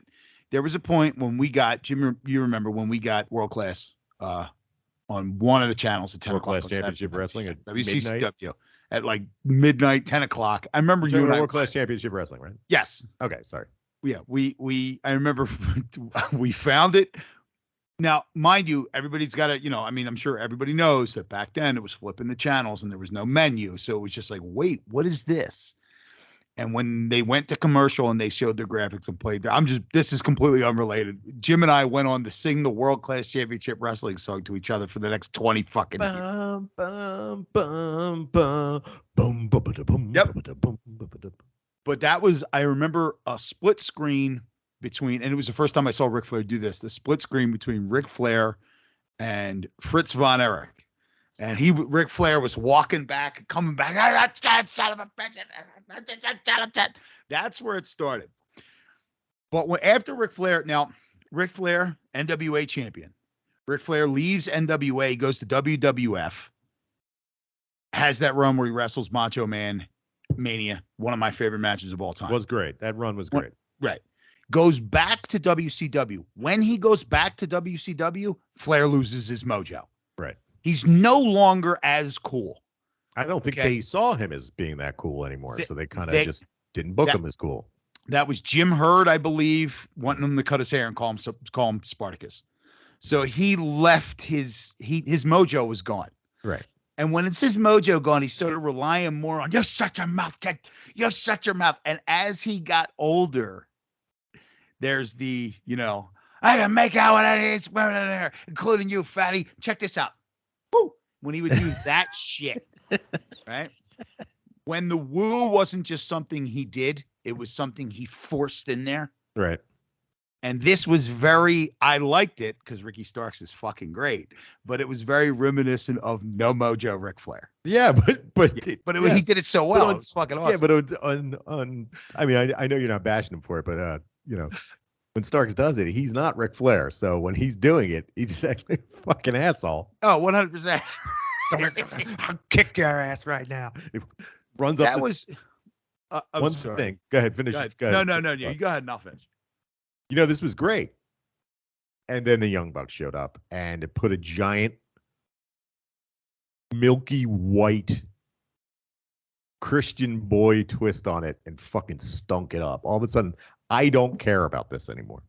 There was a point when we got, Jim, you remember when we got World Class on one of the channels at 10 World o'clock. Class Championship Wrestling at WCCW at like midnight, 10 o'clock. I remember you and World Class Championship Wrestling, right? Yes. Okay, sorry. Yeah, I remember we found it. Now, mind you, everybody's got to, I'm sure everybody knows that back then it was flipping the channels and there was no menu. So it was just like, wait, what is this? And when they went to commercial and they showed their graphics and played, this is completely unrelated. Jim and I went on to sing the World Class Championship Wrestling song to each other for the next 20 fucking years. Yep. But that was, I remember a split screen between, and it was the first time I saw Ric Flair do this, the split screen between Ric Flair and Fritz von Erich. And Ric Flair was walking back, coming back. Son of a bitch. That's where it started. But after Ric Flair, NWA champion. Ric Flair leaves NWA, goes to WWF, has that run where he wrestles Macho Man Mania, one of my favorite matches of all time. Was great. That run was great. Right. Goes back to WCW. When he goes back to WCW, Flair loses his mojo. Right. He's no longer as cool. I don't think they saw him as being that cool anymore, so they kind of just didn't book him as cool. That was Jim Hurd, I believe, wanting him to cut his hair and call him Spartacus. So he left his mojo was gone. Right. And when it's his mojo gone, he started relying more on, you shut your mouth, kid. You shut your mouth. And as he got older, there's the, I can make out with any women in there, including you, fatty. Check this out. Woo! When he would do that shit, right? When the woo wasn't just something he did, it was something he forced in there. Right. And this was I liked it because Ricky Starks is fucking great, but it was very reminiscent of No Mojo Ric Flair. Yeah, but he did it so well. It was fucking awesome. Yeah, but I mean, I know you're not bashing him for it, but when Starks does it, he's not Ric Flair. So when he's doing it, he's actually a fucking asshole. Oh, 100%. I'll kick your ass right now. It runs up. That was one thing. Go ahead, finish. Go ahead. Go ahead. No. You go ahead and I'll finish. This was great. And then the Young Bucks showed up and it put a giant milky white Christian boy twist on it and fucking stunk it up. All of a sudden, I don't care about this anymore.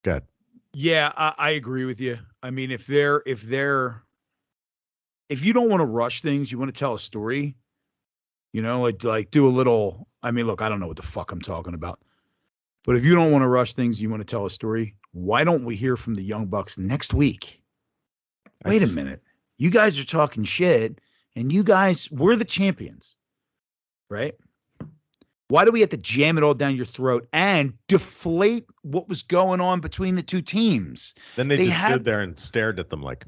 Go ahead. Yeah, I agree with you. I mean, if you don't want to rush things, you want to tell a story, like do a little, I mean, look, I don't know what the fuck I'm talking about. But if you don't want to rush things, you want to tell a story, why don't we hear from the Young Bucks next week? Wait a minute. You guys are talking shit, and we're the champions, right? Why do we have to jam it all down your throat and deflate what was going on between the two teams? Then they just stood there and stared at them like,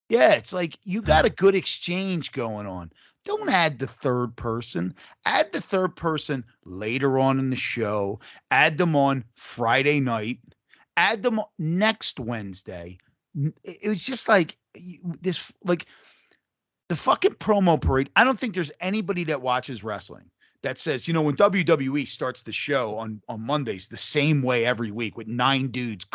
yeah, it's like you got a good exchange going on. Don't add the third person. Add the third person later on in the show. Add them on Friday night. Add them next Wednesday. It was just like this, like the fucking promo parade. I don't think there's anybody that watches wrestling that says, when WWE starts the show on Mondays the same way every week with 9 dudes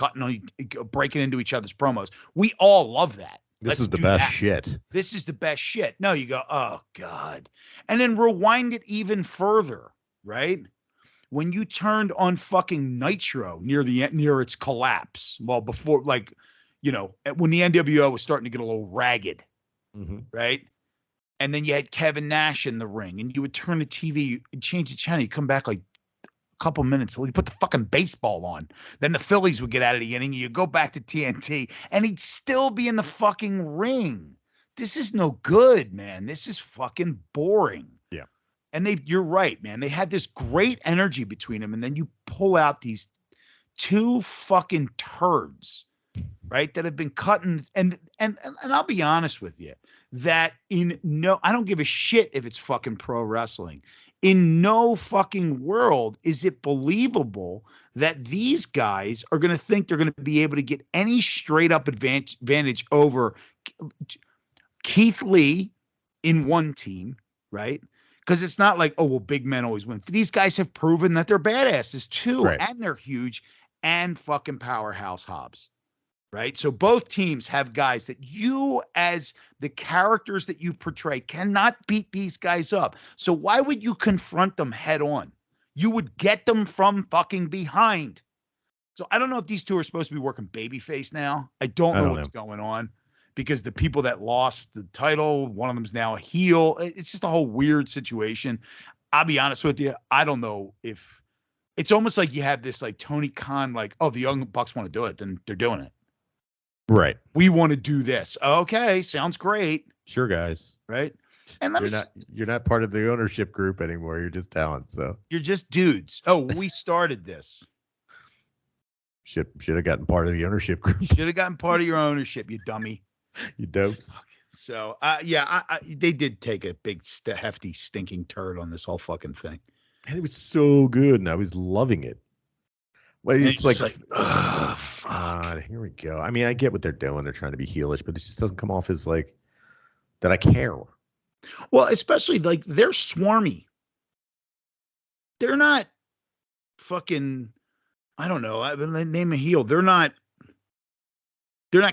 breaking into each other's promos. We all love that. This is the best shit. This is the best shit. No, you go, oh God. And then rewind it even further, right? When you turned on fucking Nitro near its collapse, well, before, when the NWO was starting to get a little ragged, right? And then you had Kevin Nash in the ring, and you would turn the TV and change the channel. You come back like a couple minutes, you put the fucking baseball on. Then the Phillies would get out of the inning, and you go back to TNT, and he'd still be in the fucking ring. This is no good, man. This is fucking boring. Yeah. And you're right, man. They had this great energy between them, and then you pull out these 2 fucking turds, right? That have been cutting, and I'll be honest with you, that I don't give a shit if it's fucking pro wrestling. In no fucking world is it believable that these guys are going to think they're going to be able to get any straight up advantage over Keith Lee in one team, right? Because it's not like, oh, well, big men always win. These guys have proven that they're badasses too, right, and they're huge, and fucking powerhouse Hobbs, right? So both teams have guys that you, as the characters that you portray, cannot beat these guys up. So why would you confront them head on? You would get them from fucking behind. So I don't know if these two are supposed to be working babyface now. I don't know what's going on, because the people that lost the title, one of them's now a heel. It's just a whole weird situation. I'll be honest with you. I don't know if it's almost like you have this like Tony Khan, like, oh, the Young Bucks want to do it, then they're doing it. Right. We want to do this. Okay. Sounds great. Sure, guys. Right. And you're not part of the ownership group anymore. You're just talent. So you're just dudes. Oh, we started this. Should have gotten part of the ownership group. Should have gotten part of your ownership, you dummy. You dopes. So, they did take a big, hefty, stinking turd on this whole fucking thing. And it was so good, and I was loving it. Well, it's like oh, fuck. Here we go. I mean, I get what they're doing. They're trying to be heelish, but it just doesn't come off as like that I care. Well, especially like they're swarmy. They're not fucking, I don't know. I mean, name a heel. They're not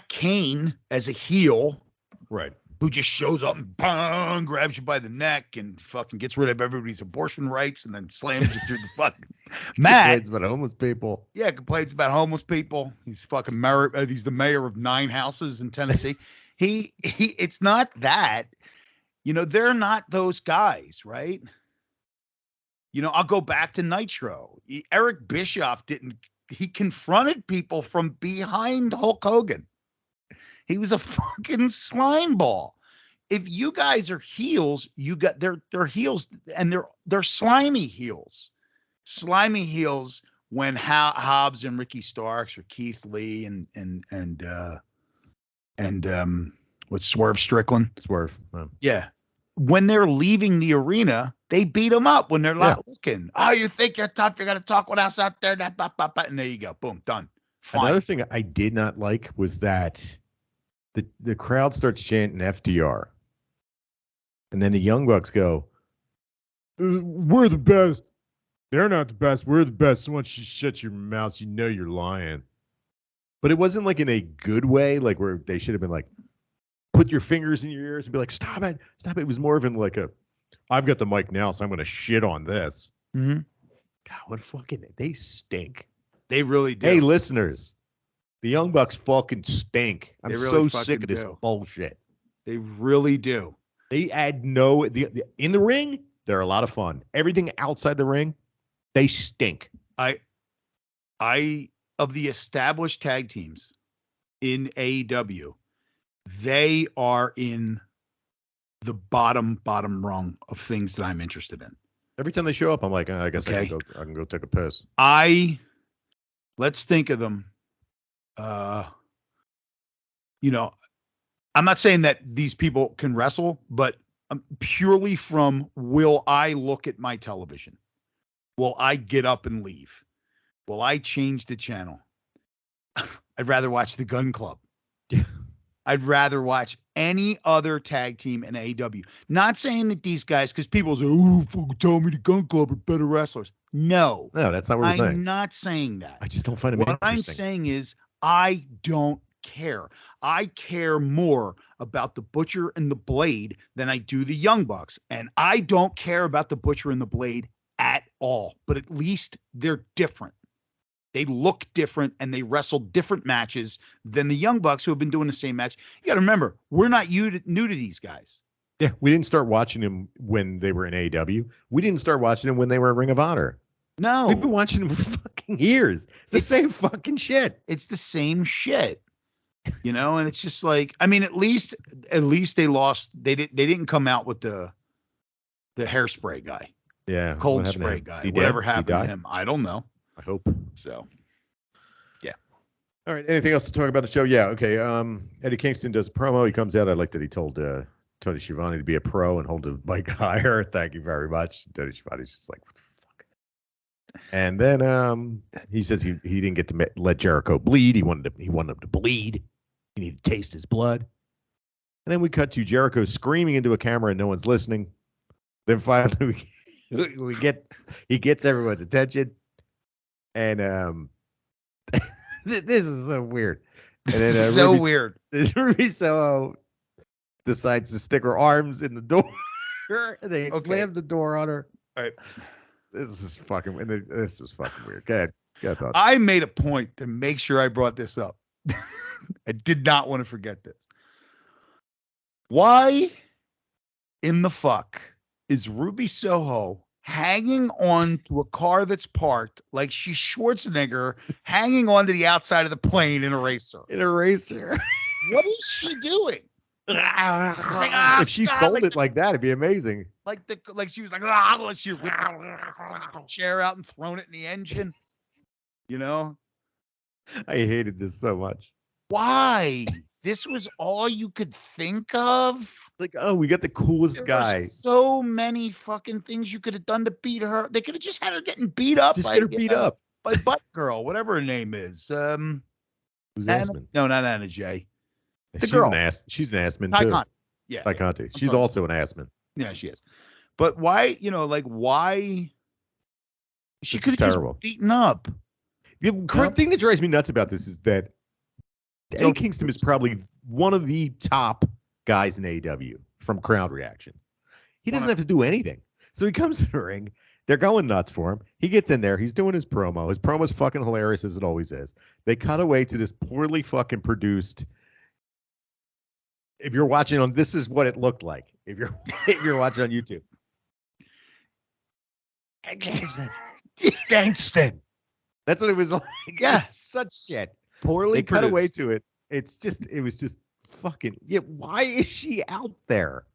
Kane as a heel. Right. Who just shows up and bang, grabs you by the neck and fucking gets rid of everybody's abortion rights and then slams you through the fucking mat. Complains about homeless people. Yeah, complains about homeless people. He's fucking he's the mayor of 9 houses in Tennessee. It's not that. They're not those guys, right? I'll go back to Nitro. Eric Bischoff he confronted people from behind Hulk Hogan. He was a fucking slime ball. If you guys are heels, you got they're heels, and they're slimy heels. Slimy heels when Hobbs and Ricky Starks or Keith Lee and what's Swerve Strickland? Swerve. Yeah. When they're leaving the arena, they beat them up when they're not looking. Oh, you think you're tough? You're gonna talk with us out there? And there you go. Boom, done. Fine. Another thing I did not like was that the crowd starts chanting FDR. And then the Young Bucks go, we're the best. They're not the best. We're the best. So once you shut your mouth, you're lying. But it wasn't like in a good way, like where they should have been like, put your fingers in your ears and be like, stop it. Stop it. It was more of in like I've got the mic now, so I'm going to shit on this. Mm-hmm. God, they stink. They really do. Hey, listeners. The Young Bucks fucking stink. I'm really so sick of this bullshit. They really do. They add in the ring, they're a lot of fun. Everything outside the ring, they stink. Of the established tag teams in AEW, they are in the bottom rung of things that I'm interested in. Every time they show up, I'm like, I guess Okay. I can go take a piss. Let's think of them. I'm not saying that these people can wrestle, but purely from will I look at my television? Will I get up and leave? Will I change the channel? I'd rather watch the Gun Club. Yeah. I'd rather watch any other tag team in AEW. Not saying that these guys, because people say, "Oh, fucking tell me the Gun Club are better wrestlers." No, that's not what we're saying. I'm not saying that. I just don't find it What interesting. I'm saying is I don't care. I care more about the Butcher and the Blade than I do the Young Bucks. And I don't care about the Butcher and the Blade at all. But at least they're different. They look different and they wrestle different matches than the Young Bucks who have been doing the same match. You got to remember, we're not new to these guys. Yeah, we didn't start watching them when they were in AEW. We didn't start watching them when they were in Ring of Honor. No. We've been watching them for fucking years. It's the same fucking shit. It's the same shit. And it's just like, I mean, at least they lost. They didn't come out with the hairspray guy. Yeah. Cold spray guy. Whatever happened to him, I don't know. I hope so. Yeah. All right. Anything else to talk about the show? Yeah. Okay. Eddie Kingston does a promo. He comes out. I like that he told Tony Schiavone to be a pro and hold the mic higher. Thank you very much. Tony Schiavone's just like, what the fuck? And then he says he didn't get to let Jericho bleed. He wanted him to bleed. He needed to taste his blood. And then we cut to Jericho screaming into a camera and no one's listening. Then finally he gets everyone's attention. And this is so weird. And then so weird. Ruby Soho decides to stick her arms in the door. And they slam the door on her. All right. This is fucking weird. Go ahead. I made a point to make sure I brought this up. I did not want to forget this. Why in the fuck is Ruby Soho hanging on to a car that's parked like she's Schwarzenegger hanging on to the outside of the plane in a racer? What is she doing? If she sold it like that, it'd be amazing. Like she was like, she whipped the chair out and thrown it in the engine. I hated this so much. Why? This was all you could think of? Like, oh, we got the coolest guy. So many fucking things you could have done to beat her. They could have just had her getting beat up. Just get her beat up by Butt Girl, whatever her name is. Who's Asman? No, not Anna Jay. She's an Asman too. Yeah, Ty Conti. She's also an Asman. Yeah, she is. But why? Why? She could have just beaten up. The correct thing that drives me nuts about this is that Eddie Kingston is probably one of the top guys in AEW from crowd reaction. He doesn't have to do anything. So he comes to the ring. They're going nuts for him. He gets in there. He's doing his promo. His promo's fucking hilarious as it always is. They cut away to this poorly fucking produced. If you're watching on, this is what it looked like. If you're watching on YouTube. Kingston. That's what it was like. Yeah, such shit. They cut away to it. It was just fucking. Yeah, why is she out there?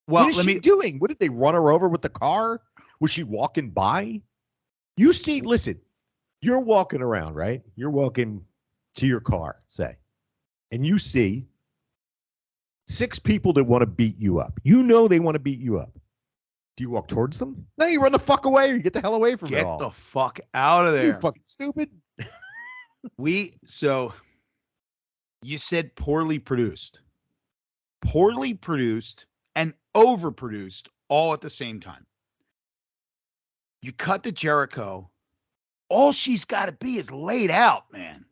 Well, what is she doing? What did they run her over with the car? Was she walking by? Listen, you're walking around, right? You're walking to your car, say, and you see 6 people that want to beat you up. You know they want to beat you up. Do you walk towards them? No, you run the fuck away or you get the hell away from it all. Get the fuck out of there. You fucking stupid. So you said poorly produced and overproduced all at the same time. You cut to Jericho. All she's got to be is laid out, man.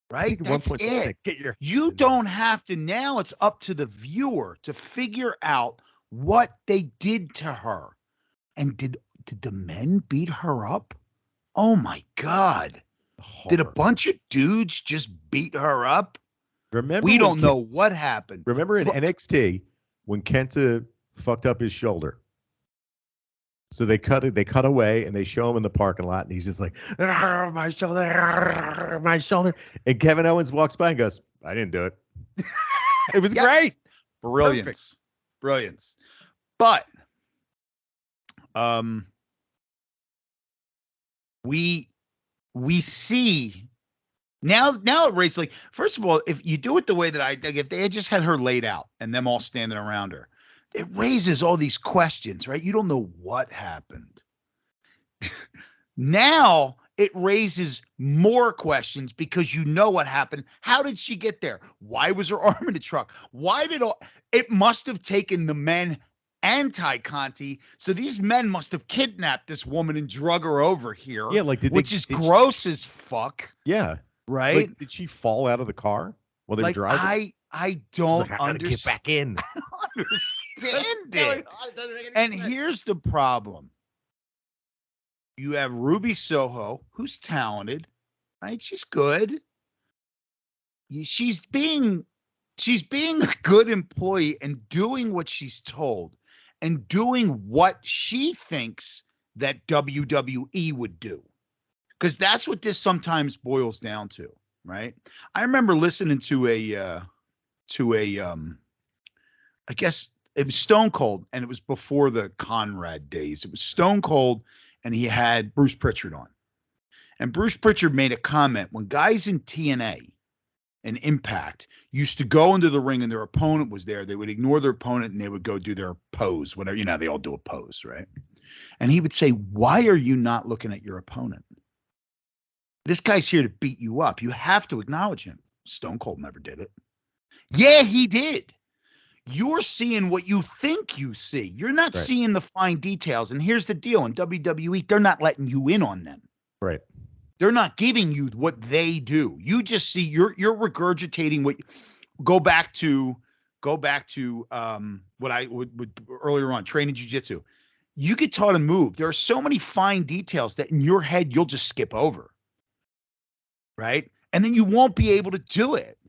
Right? That's it. You don't have to. Now it's up to the viewer to figure out what they did to her. And did the men beat her up? Oh my God. Did a bunch of dudes just beat her up? We don't know what happened. Remember in NXT when Kenta fucked up his shoulder? So they cut away and they show him in the parking lot and he's just like, my shoulder. And Kevin Owens walks by and goes, I didn't do it. It was Yep. great. Brilliance. Brilliance. But we see now it raises, like, first of all, if you do it the way that I think, if they had just had her laid out and them all standing around her, it raises all these questions, right? You don't know what happened. Now it raises more questions because you know what happened. How did she get there? Why was her arm in the truck? It must have taken the men anti-Conti. So these men must have kidnapped this woman and drug her over here. Yeah, like which is gross as fuck. Yeah. Right? Like, did she fall out of the car while they were driving? I don't She's like, I gotta get back in. understand it. And here's the problem. You have Ruby Soho, who's talented, right? She's good. She's being a good employee and doing what she's told and doing what she thinks that WWE would do. Because that's what this sometimes boils down to, right? I remember listening to I guess it was Stone Cold, and it was before the Conrad days. It was Stone Cold, and he had Bruce Pritchard on. And Bruce Pritchard made a comment when guys in TNA and Impact used to go into the ring and their opponent was there, they would ignore their opponent and they would go do their pose, whatever, they all do a pose, right? And he would say, why are you not looking at your opponent? This guy's here to beat you up. You have to acknowledge him. Stone Cold never did it. Yeah, he did. You're seeing what you think you see. You're not seeing the fine details. And here's the deal. In WWE, they're not letting you in on them. Right. They're not giving you what they do. You just see, you're regurgitating what. Go back to what I would earlier on, training jiu-jitsu. You get taught a move. There are so many fine details that in your head you'll just skip over. Right? And then you won't be able to do it.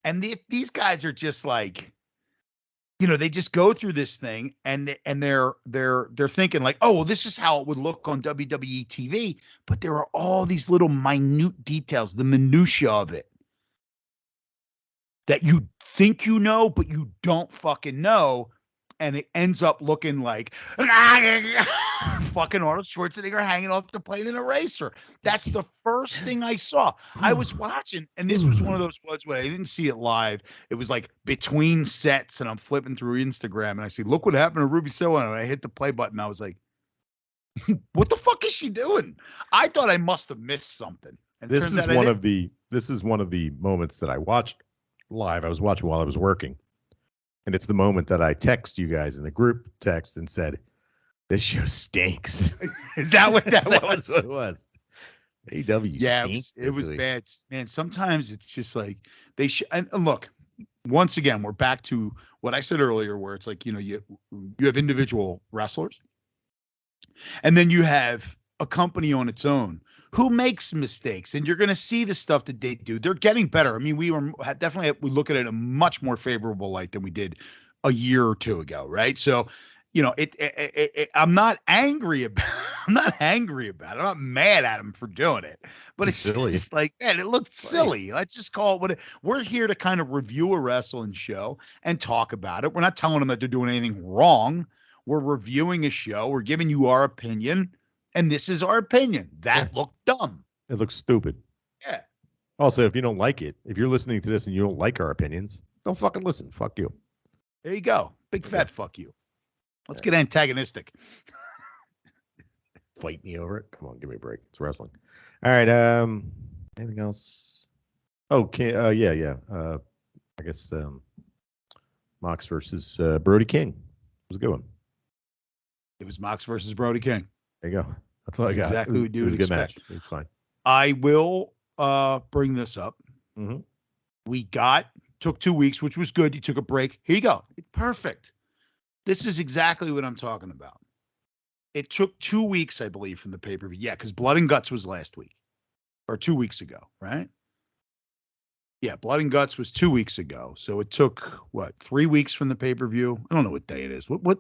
And these guys are just like, they just go through this thing and they're thinking like, oh, well, this is how it would look on WWE TV. But there are all these little minute details, the minutia of it, that you think you know, but you don't fucking know. And it ends up looking like fucking Arnold Schwarzenegger hanging off the plane in a racer. That's the first thing I saw. I was watching, and this was one of those ones where I didn't see it live. It was like between sets, and I'm flipping through Instagram, and I see, look what happened to Ruby Soho, and I hit the play button. I was like, what the fuck is she doing? I thought I must have missed something. And this is one of the moments that I watched live. I was watching while I was working. And it's the moment that I text you guys in the group text and said, this show stinks. Is that what that was? What it was. AEW stinks. It was bad. Man, sometimes it's just like they should. And look, once again, we're back to what I said earlier, where it's like, you have individual wrestlers, and then you have a company on its own who makes mistakes, and you're going to see the stuff that they do. They're getting better. I mean, we look at it in a much more favorable light than we did a year or two ago, right? So, I'm not angry about. I'm not angry about it. I'm not mad at them for doing it, but it's silly. just like, man, it looked silly. Let's just call it what it. We're here to kind of review a wrestling show and talk about it. We're not telling them that they're doing anything wrong. We're reviewing a show. We're giving you our opinion. And this is our opinion. That looked dumb. It looks stupid. Yeah. Also, if you don't like it, if you're listening to this and you don't like our opinions, don't fucking listen. Fuck you. There you go. Big fat fuck you. Let's get antagonistic. Fight me over it. Come on, give me a break. It's wrestling. All right. Anything else? Okay. Yeah. I guess Mox versus Brody King. It was a good one. It was Mox versus Brody King. There you go. That's all I got. Exactly what you would a good expect. match. It's fine. I will bring this up. Mm-hmm. We took 2 weeks, which was good. You took a break. Here you go. Perfect. This is exactly what I'm talking about. It took 2 weeks, I believe, from the pay-per-view. Yeah, because Blood and Guts was last week or 2 weeks ago, right? Yeah, Blood and Guts was 2 weeks ago. So it took, 3 weeks from the pay-per-view? I don't know what day it is. What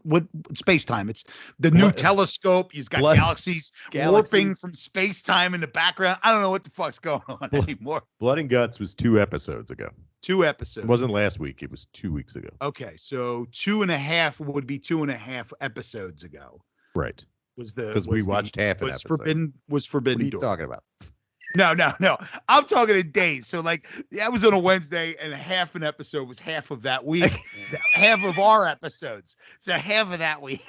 space-time? It's the new telescope. You've got galaxies warping from space-time in the background. I don't know what the fuck's going on anymore. Blood and Guts was 2 episodes ago. 2 episodes. It wasn't last week. It was 2 weeks ago. Okay, so 2.5 would be 2.5 episodes ago. Right. Was the Because we watched half an was episode. Forbidden What are you Door. talking about? No. I'm talking in days. So like that was on a Wednesday, and half an episode was half of that week. Half of our episodes. So half of that week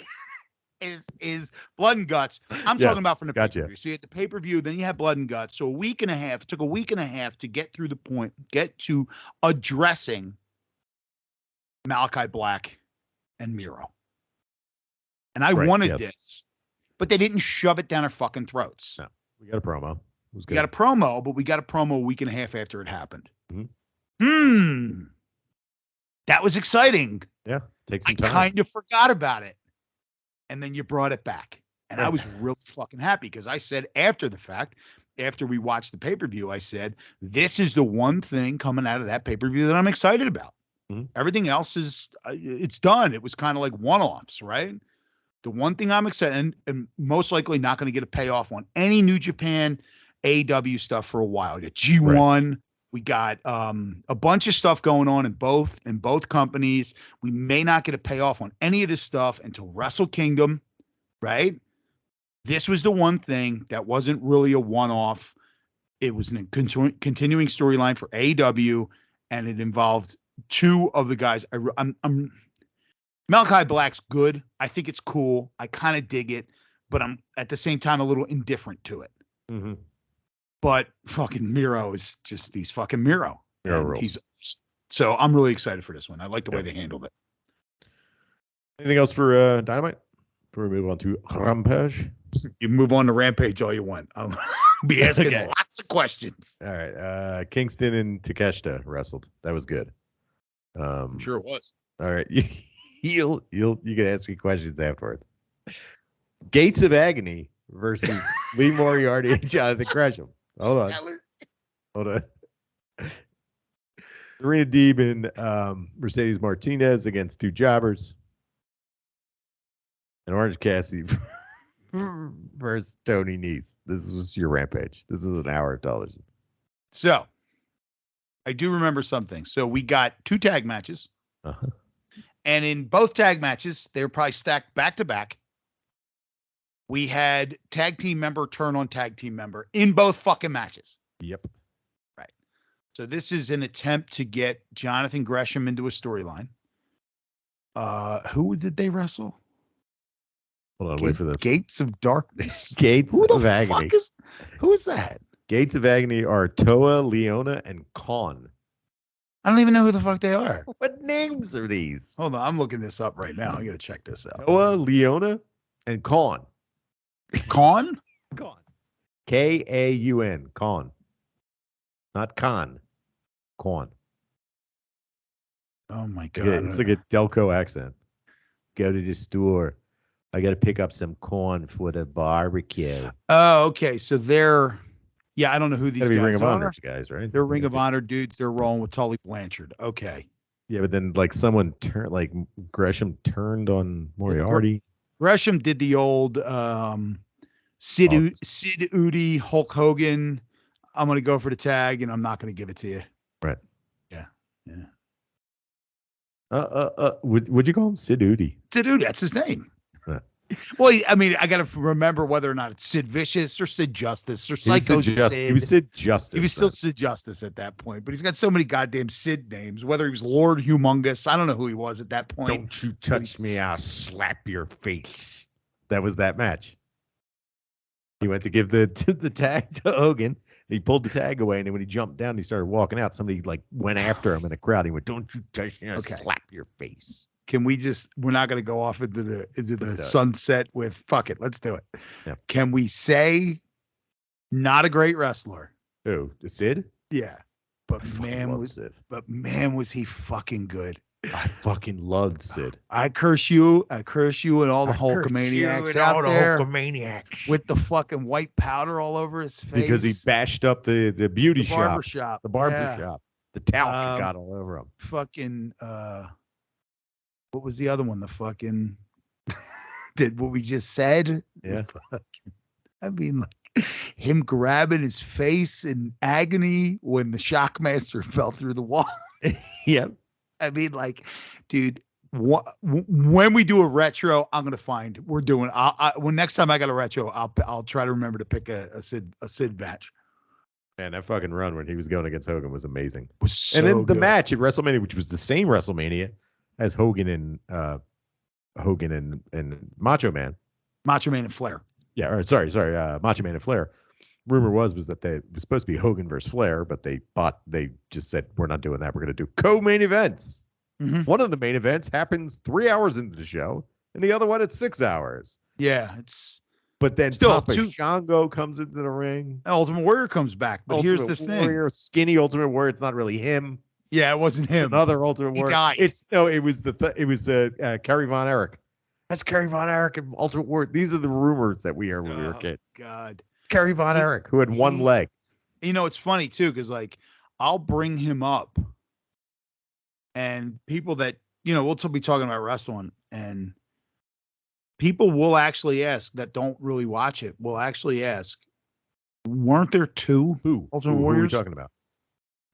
is Blood and Guts. I'm talking about from the pay-per-view. So you had the pay-per-view, then you had Blood and Guts. So a week and a half. It took a week and a half to get through the point, get to addressing Malachi Black and Miro. And I wanted this, but they didn't shove it down our fucking throats. No, we got a promo. It was good. We got a promo, but we got a promo a week and a half after it happened. That was exciting. Yeah, take some time. I kind of forgot about it. And then you brought it back. And I was really fucking happy because I said after the fact, after we watched the pay-per-view, I said, this is the one thing coming out of that pay-per-view that I'm excited about. Everything else is, it's done. It was kind of like one-offs, right? The one thing I'm excited and most likely not going to get a payoff on any New Japan AEW stuff for a while. We got G1. Right. We got a bunch of stuff going on in both companies. We may not get a payoff on any of this stuff until Wrestle Kingdom, right? This was the one thing that wasn't really a one-off. It was a continuing storyline for AEW, and it involved 2 of the guys. I'm Malachi Black's good. I think it's cool. I kind of dig it, but I'm at the same time a little indifferent to it. Mm-hmm. But fucking Miro is just he's fucking Miro. So I'm really excited for this one. I like the way they handled it. Anything else for Dynamite before we move on to Rampage? You move on to Rampage all you want. I'll be asking lots of questions. All right. Kingston and Takeshita wrestled. That was good. I'm sure it was. All right. You can ask me questions afterwards. Gates of Agony versus Lee Moriarty and Jonathan Gresham. Hold on. Serena Deeb and Mercedes Martinez against 2 jobbers. And Orange Cassidy versus Tony Nese. This was your Rampage. This is an hour of television. So, I do remember something. So, we got 2 tag matches. Uh-huh. And in both tag matches, they were probably stacked back to back. We had tag team member turn on tag team member in both fucking matches. Yep. Right. So this is an attempt to get Jonathan Gresham into a storyline. Who did they wrestle? Hold on, wait for this. Gates of Darkness. Gates of Agony. Who is that? Gates of Agony are Toa, Leona, and Khan. I don't even know who the fuck they are. What names are these? Hold on, I'm looking this up right now. I got to check this out. Toa, Leona, and Khan. Khan? Khan. K-A-U-N. Khan. Not Khan. Khan. Oh my God. It's like a Delco accent. Go to the store. I got to pick up some corn for the barbecue. Oh, okay. So they're, I don't know who these guys Ring of are. Honor guys, right? They're Ring of Honor dudes. They're rolling with Tully Blanchard. Okay. Yeah, but then like someone turned, like Gresham turned on Moriarty. Gresham did the old Sid Udy, Hulk Hogan. I'm going to go for the tag, and I'm not going to give it to you. Right. Yeah. Would you call him Sid Udy? Sid Udy, that's his name. Well, I mean, I got to remember whether or not it's Sid Vicious or Sid Justice or Psycho Sid. He was Sid Justice. He was still Sid Justice at that point, but he's got so many goddamn Sid names. Whether he was Lord Humongous, I don't know who he was at that point. Don't you touch me, I'll slap your face. That was that match. He went to give the tag to Hogan. He pulled the tag away, and then when he jumped down, he started walking out. Somebody like went after him in the crowd. He went, "Don't you touch me, I'll slap your face." Can we we're not going to go off into the sunset with, fuck it, let's do it. Yeah. Can we say not a great wrestler? Who? Sid? Yeah. But man was he fucking good. I fucking loved Sid. I curse you and all the Hulkamaniacs out there with the fucking white powder all over his face. Because he bashed up the beauty shop. Barbershop. The barbershop. The talc got all over him. Fucking what was the other one? The fucking did what we just said? Yeah. I mean, like, him grabbing his face in agony when the Shockmaster fell through the wall. Yep. I mean, like, dude, when we do a retro, I'm gonna find we're doing. When next time I got a retro, I'll try to remember to pick a Sid match. Man, that fucking run when he was going against Hogan was amazing. It was so and then the good. match at WrestleMania, which was the same WrestleMania as Hogan and Macho Man. Macho Man and Flair. Yeah, or sorry, Macho Man and Flair. Rumor was that it was supposed to be Hogan versus Flair, but they just said we're not doing that. We're going to do co-main events. Mm-hmm. One of the main events happens 3 hours into the show, and the other one at 6 hours. Yeah, but then still Papa Shango comes into the ring. Ultimate Warrior comes back, but here's the thing: skinny Ultimate Warrior. It's not really him. Yeah, it wasn't him. It's another Ultimate Warrior. Died. It was Kerry Von Erich. That's Kerry Von Erich and Ultimate Warrior. These are the rumors that we heard when we were kids. God, Kerry Von Erich, who had one leg. You know, it's funny too, because like I'll bring him up, and people that we'll be talking about wrestling, and people will actually ask that don't really watch it. Will actually ask, weren't there two Ultimate Warriors? Who are we talking about?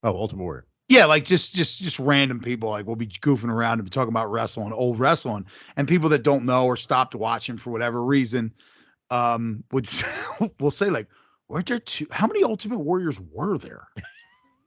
Oh, Ultimate Warrior. Yeah, like just random people. Like we'll be goofing around and be talking about wrestling, old wrestling, and people that don't know or stopped watching for whatever reason, will say like, weren't there two? How many Ultimate Warriors were there?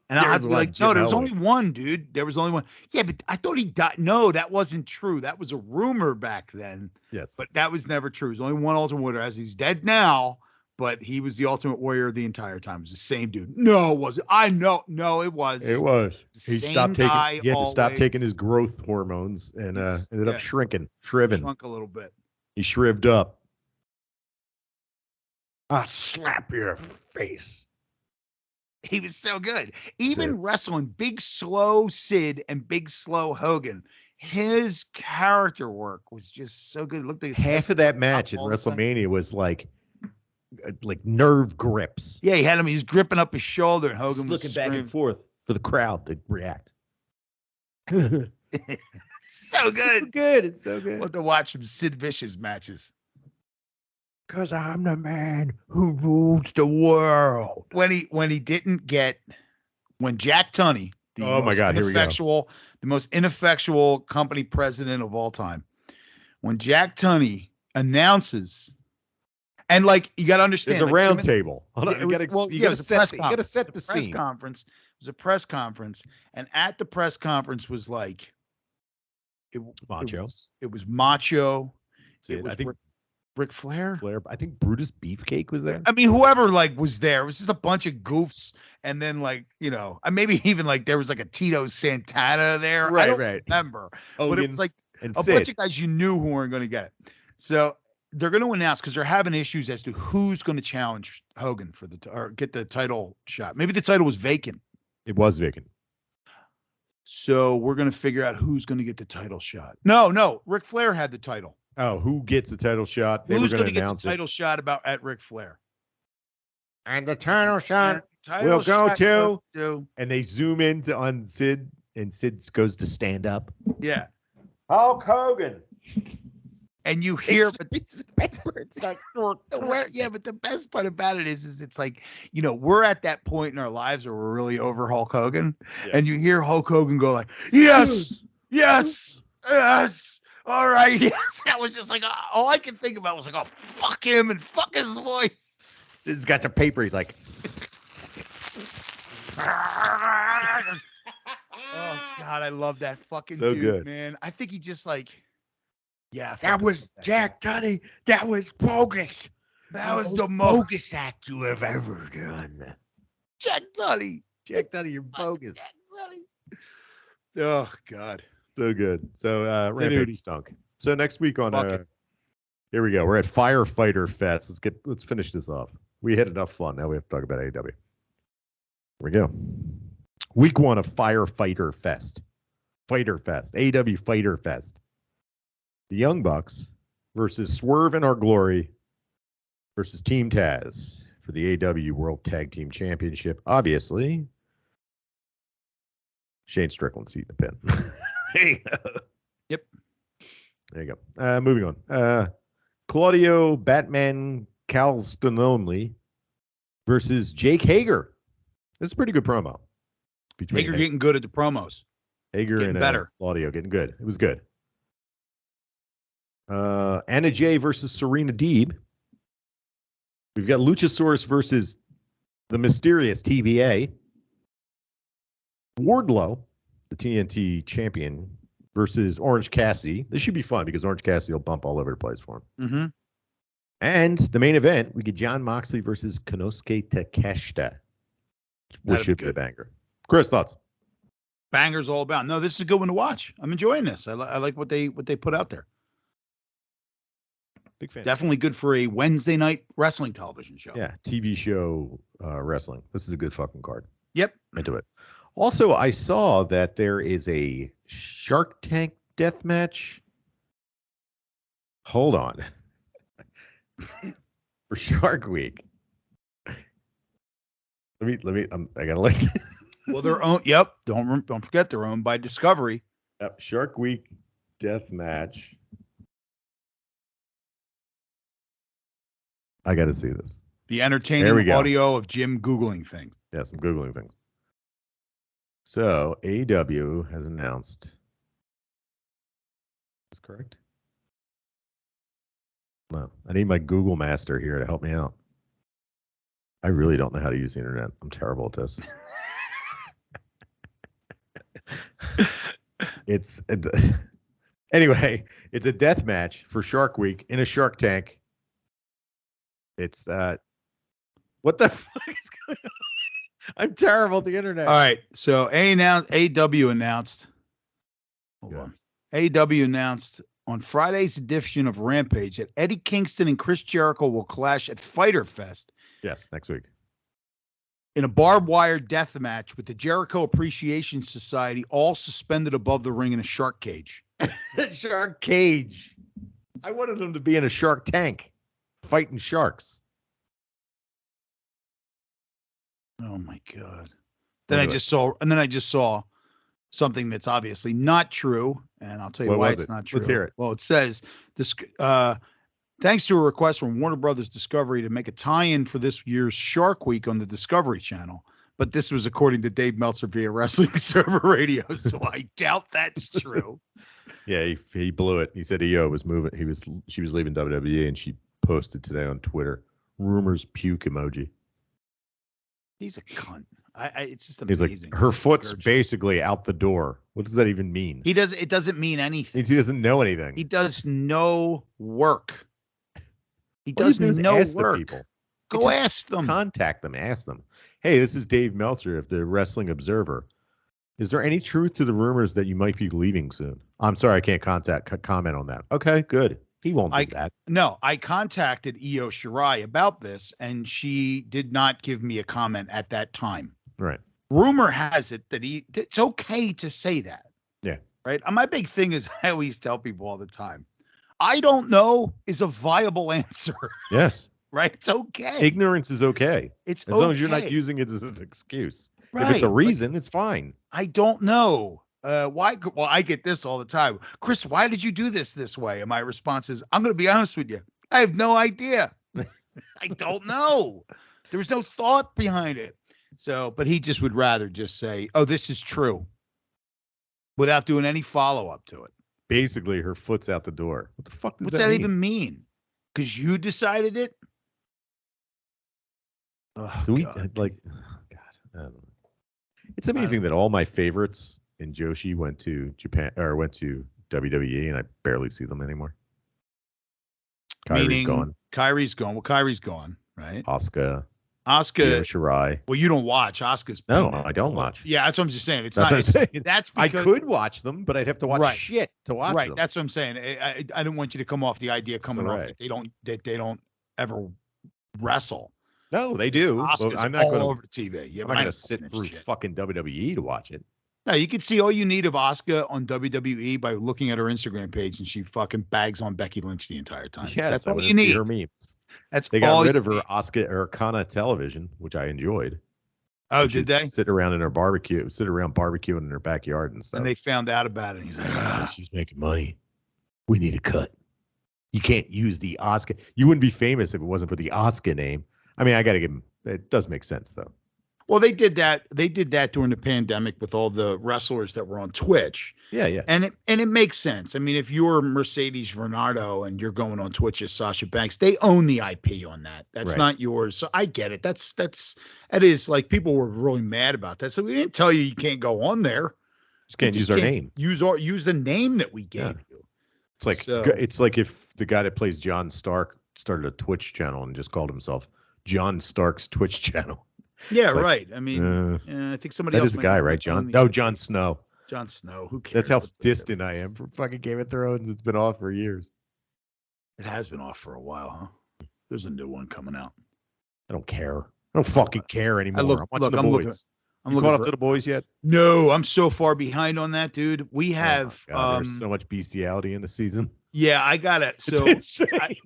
And I'll have to be like, no, there was only one, dude. There was only one. Yeah, but I thought he died. No, that wasn't true. That was a rumor back then. Yes. But that was never true. There's only one Ultimate Warrior. As he's dead now, but he was the Ultimate Warrior the entire time. It was the same dude. No, it wasn't. I know. No, it was. It was. He stopped taking. He had to stop taking his growth hormones and ended up shrinking. Shrunk a little bit. He shrived up. I'll slap your face. He was so good. Even wrestling Big Slow Sid and Big Slow Hogan, his character work was just so good. It looked like half of that match at WrestleMania was like nerve grips. Yeah, he had him. He's gripping up his shoulder, and Hogan was looking back and forth for the crowd to react. So good. It's so good. It's so good. We'll have to watch some Sid Vicious matches. Because I'm the man who rules the world. When Jack Tunney, the most ineffectual company president of all time, when Jack Tunney announces, and like you got to understand, there's a round table. You got to set the scene. Conference. It was a press conference, and at the press conference was like Macho. It was Macho. It was Ric Flair. I think Brutus Beefcake was there. I mean, whoever was there, it was just a bunch of goofs, and then maybe even there was a Tito Santana there. Right, I don't right. remember, Hogan, but it was and a bunch of guys you knew who weren't going to get it. So they're going to announce because they're having issues as to who's going to challenge Hogan or get the title shot. Maybe the title was vacant. It was vacant. So we're going to figure out who's going to get the title shot. No, Ric Flair had the title. Oh, who gets the title shot? Who's going to get the title shot at Ric Flair? And the title shot will go to. And they zoom in on Sid, and Sid goes to stand up. Yeah. Hulk Hogan. And you hear, but the best part but the best part about it is it's like, we're at that point in our lives where we're really over Hulk Hogan, and you hear Hulk Hogan go like, yes, yes, yes. All right, yes. That was just like all I could think about was oh, fuck him and fuck his voice. Sid's got the paper. He's like, oh God, I love that fucking dude, good, man. I think he just that was Jack Tunney. That was bogus. That was the most bogus act you have ever done. Jack Tunney, you're bogus. Oh God. So good. So Rampage stunk. So next week on here we go. We're at Firefighter Fest. Let's finish this off. We had enough fun. Now we have to talk about AEW. Here we go. Week 1 of Firefighter Fest. AEW Fighter Fest. The Young Bucks versus Swerve and Our Glory versus Team Taz for the AEW World Tag Team Championship. Obviously, Shane Strickland's seat in the pin. There you go. Yep. There you go. Moving on. Claudio Batman Calstonoli versus Jake Hager. This is a pretty good promo. Hager getting good at the promos. Hager getting and better. Claudio getting good. It was good. Anna Jay versus Serena Deeb. We've got Luchasaurus versus the mysterious TBA. Wardlow, the TNT champion, versus Orange Cassidy. This should be fun because Orange Cassidy will bump all over the place for him. Mm-hmm. And the main event, we get Jon Moxley versus Konosuke Takeshita. Which should be a banger. Chris, thoughts? Bangers all about. No, this is a good one to watch. I'm enjoying this. I like what they put out there. Big fan. Definitely good for a Wednesday night wrestling television show. Yeah, TV show wrestling. This is a good fucking card. Yep. Into it. Also, I saw that there is a Shark Tank death match. Hold on. For Shark Week. Let me. I gotta like. Well, they're owned. Yep. Don't forget they're owned by Discovery. Yep. Shark Week death match. I got to see this. The entertaining audio of Jim Googling things. Yes, I'm Googling things. So, AEW has announced. Is correct? No, I need my Google master here to help me out. I really don't know how to use the internet. I'm terrible at this. Anyway, it's a death match for Shark Week in a Shark Tank. It's what the fuck is going on? I'm terrible at the internet. All right, so AEW announced. Hold on. AEW announced on Friday's edition of Rampage that Eddie Kingston and Chris Jericho will clash at Fyter Fest. Yes, next week. In a barbed wire death match with the Jericho Appreciation Society all suspended above the ring in a shark cage. Shark cage. I wanted them to be in a shark tank fighting sharks. Oh my God. Then I just saw something that's obviously not true, and I'll tell you why it's not true. Let's hear it. Well, it says this thanks to a request from Warner Brothers Discovery to make a tie-in for this year's Shark Week on the Discovery Channel. But this was according to Dave Meltzer via Wrestling Observer Radio, so I doubt that's true. Yeah, he blew it. He said EO was moving. She was leaving WWE, and she posted today on Twitter, rumors puke emoji. He's a cunt. It's just amazing. He's like, her foot's basically out the door. What does that even mean? It doesn't mean anything. He doesn't know anything. He does no work. He does no work. People. Go ask them. Contact them. Ask them. Hey, this is Dave Meltzer of the Wrestling Observer. Is there any truth to the rumors that you might be leaving soon? I'm sorry, I can't comment on that. Okay, good. He won't do that. No, I contacted Io Shirai about this, and she did not give me a comment at that time. Right. Rumor has it that it's okay to say that. Yeah. Right. And my big thing is I always tell people all the time, I don't know is a viable answer. Yes. Right. It's okay. Ignorance is okay. It's as long as you're not using it as an excuse. Right. If it's a reason, it's fine. I don't know. Why? Well, I get this all the time. Chris, why did you do this way? And my response is, I'm going to be honest with you. I have no idea. I don't know. There was no thought behind it. So, but he just would rather just say, oh, this is true, without doing any follow-up to it. Basically, her foot's out the door. What the fuck does What's that even mean? Because you decided it? Oh, God, it's amazing that all my favorites in Joshi went to Japan or went to WWE, and I barely see them anymore. Kairi's gone. Kairi's gone. Well, Kairi's gone, right? Asuka. Io Shirai. Well, you don't watch Asuka's. No, I don't watch. Yeah, that's what I'm just saying. That's what I'm saying. That's because, I could watch them, but I'd have to watch shit to watch them. Right. That's what I'm saying. I don't want you to come off the idea off that they don't ever wrestle. No, they do. Asuka's I'm not all going over the TV. I'm not going to sit through fucking WWE to watch it. No, you can see all you need of Asuka on WWE by looking at her Instagram page, and she fucking bags on Becky Lynch the entire time. Yes, that's all you need. Her memes. They got rid of her Asuka or Kana television, which I enjoyed. Oh, did they? Sit around barbecuing in her backyard and stuff. And they found out about it. And he's like, she's making money. We need a cut. You can't use the Asuka. You wouldn't be famous if it wasn't for the Asuka name. I mean, I got to give him. It does make sense though. Well, they did that. They did that during the pandemic with all the wrestlers that were on Twitch. Yeah. And it makes sense. I mean, if you're Mercedes Renardo and you're going on Twitch as Sasha Banks, they own the IP on that. That's Right. not yours. So I get it. That is like people were really mad about that. So we didn't tell you can't go on there. Just can't use our name. Use the name that we gave you. It's like if the guy that plays John Stark started a Twitch channel and just called himself John Stark's Twitch channel. Yeah, like, right. I mean, I think somebody that else is a guy, right? John Snow. John Snow. Who cares? That's how distant I am from fucking Game of Thrones. It's been off for years. It has been off for a while, huh? There's a new one coming out. I don't care. I don't fucking care anymore. I'm watching The Boys. You caught up to The Boys yet? No, I'm so far behind on that, dude. We have there's so much bestiality in the season. Yeah, I got it. So It's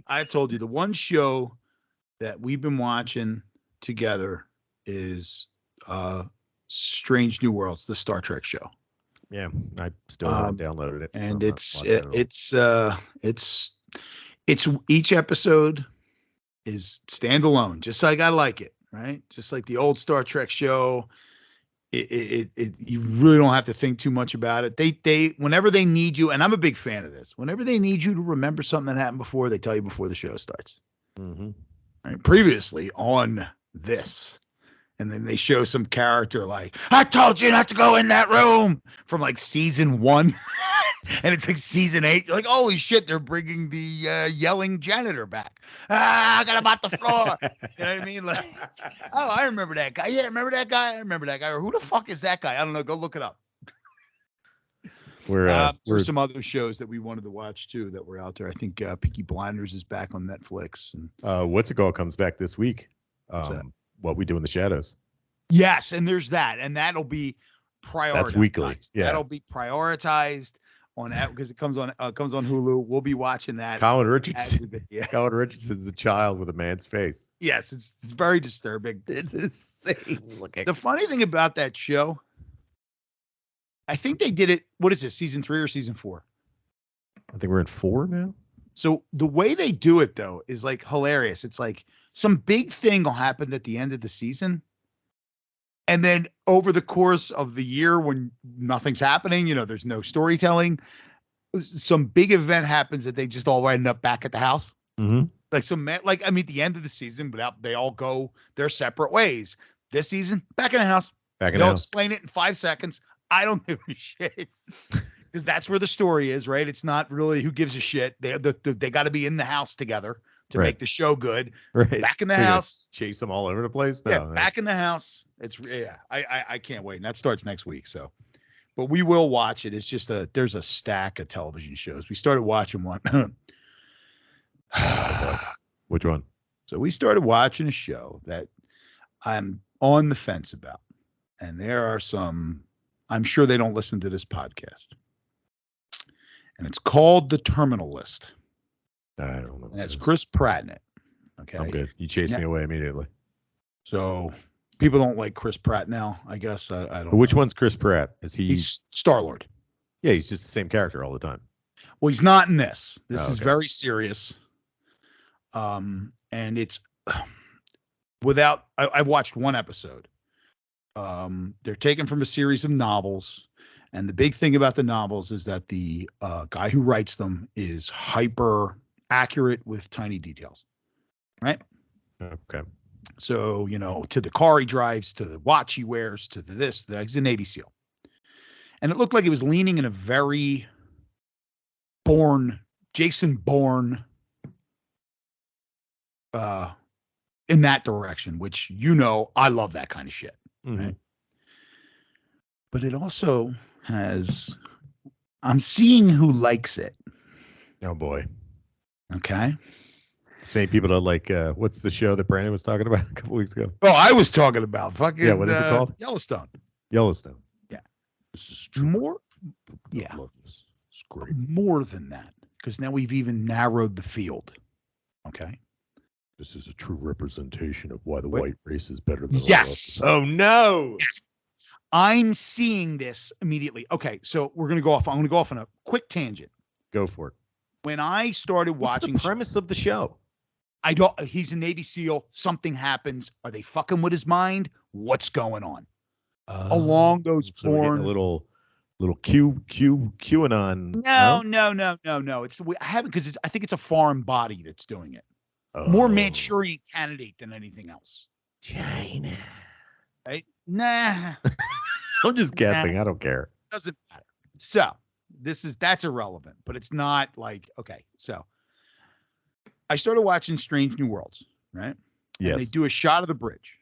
I told you the one show that we've been watching together is Strange New Worlds, the Star Trek show. Yeah, I still haven't downloaded it. And it's each episode is standalone, just like I like it, right? Just like the old Star Trek show. You really don't have to think too much about it. They whenever they need you, and I'm a big fan of this. Whenever they need you to remember something that happened before, they tell you before the show starts. Mm-hmm. Right? Previously on this, and then they show some character like, "I told you not to go in that room," from like season 1, and it's like season 8. You're like, holy shit, they're bringing the yelling janitor back. I got him out the floor. You know what I mean? Like, oh, I remember that guy. Yeah, remember that guy? I remember that guy. Or who the fuck is that guy? I don't know. Go look it up. There's some other shows that we wanted to watch too that were out there. I think Peaky Blinders is back on Netflix. And What's it called comes back this week. What We Do in the Shadows. Yes, and there's that, and that'll be prioritized. That's weekly. Yeah, that'll be prioritized on that because it comes on Hulu. We'll be watching that. Colin Richardson. Yeah. Colin Richardson's a child with a man's face. Yes, it's very disturbing. It's insane looking. The funny thing about that show, I think they did it. What is this, season 3 or season 4? I think we're in 4 now. So the way they do it though is like hilarious. It's like some big thing will happen at the end of the season. And then over the course of the year when nothing's happening, there's no storytelling, some big event happens that they just all end up back at the house. Mm-hmm. At the end of the season, but they all go their separate ways. This season, back in the house. They'll explain it in 5 seconds. I don't give a shit. Because that's where the story is, right? It's not really who gives a shit. They got to be in the house together to make the show good. Right. Back in the house. Chase them all over the place. No, yeah, back in the house. I can't wait. And that starts next week. So, but we will watch it. It's just there's a stack of television shows. We started watching one. Which one? So we started watching a show that I'm on the fence about. And there are some, I'm sure they don't listen to this podcast. And it's called The Terminal List. I don't know. And it's Chris Pratt in it. Okay. I'm good. You chased me away immediately. So people don't like Chris Pratt now, I guess. I don't know. Which one's Chris Pratt? He's Star-Lord. Yeah, he's just the same character all the time. Well, he's not in this. This is okay. very serious. And it's without I've watched one episode. They're taken from a series of novels. And the big thing about the novels is that the guy who writes them is hyper accurate with tiny details. Right? Okay. So, to the car he drives, to the watch he wears, to he's a Navy SEAL. And it looked like he was leaning in a very Jason Bourne in that direction, which, I love that kind of shit. Mm-hmm. Right? But it also I'm seeing who likes it. Oh boy. Okay. Same people that like, what's the show that Brandon was talking about a couple weeks ago? Oh, I was talking about fucking. Yeah, what is it called? Yellowstone. Yellowstone. Yeah. This is true. More. Yeah. I love this. It's great. More than that, because now we've even narrowed the field. Okay. This is a true representation of why the white race is better than yes. the Oh no. Yes. I'm seeing this immediately. Okay, so I'm going to go off on a quick tangent. Go for it. When I started watching the premise of the show. He's a Navy SEAL. Something happens. Are they fucking with his mind? What's going on? Along those So we're getting a little QAnon. No. I haven't because I think it's a foreign body that's doing it. More Manchurian Candidate than anything else. China. Right? Nah. I'm just guessing. I don't care. Doesn't matter. So that's irrelevant, but it's not like, okay. So I started watching Strange New Worlds, right? Yes. And they do a shot of the bridge.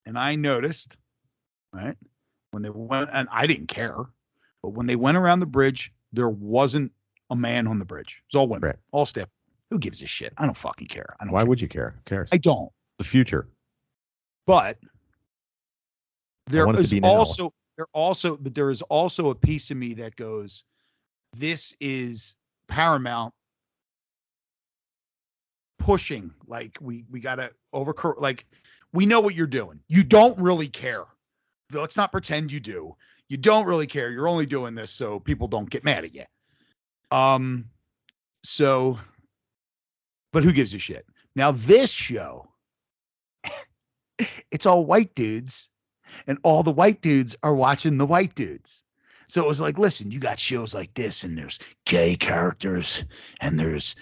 And I noticed, right, when they went, and I didn't care, but when they went around the bridge, there wasn't a man on the bridge. It was all women, all staff. Who gives a shit? I don't fucking care. Why would you care? Who cares? I don't. The future. But there is also a piece of me that goes, this is Paramount pushing, like we gotta like we know what you're doing. You don't really care. Let's not pretend you do. You don't really care. You're only doing this so people don't get mad at you. So, but who gives a shit? Now this show, it's all white dudes, and all the white dudes are watching the white dudes. So it was like, listen, you got shows like this, and there's gay characters, and there's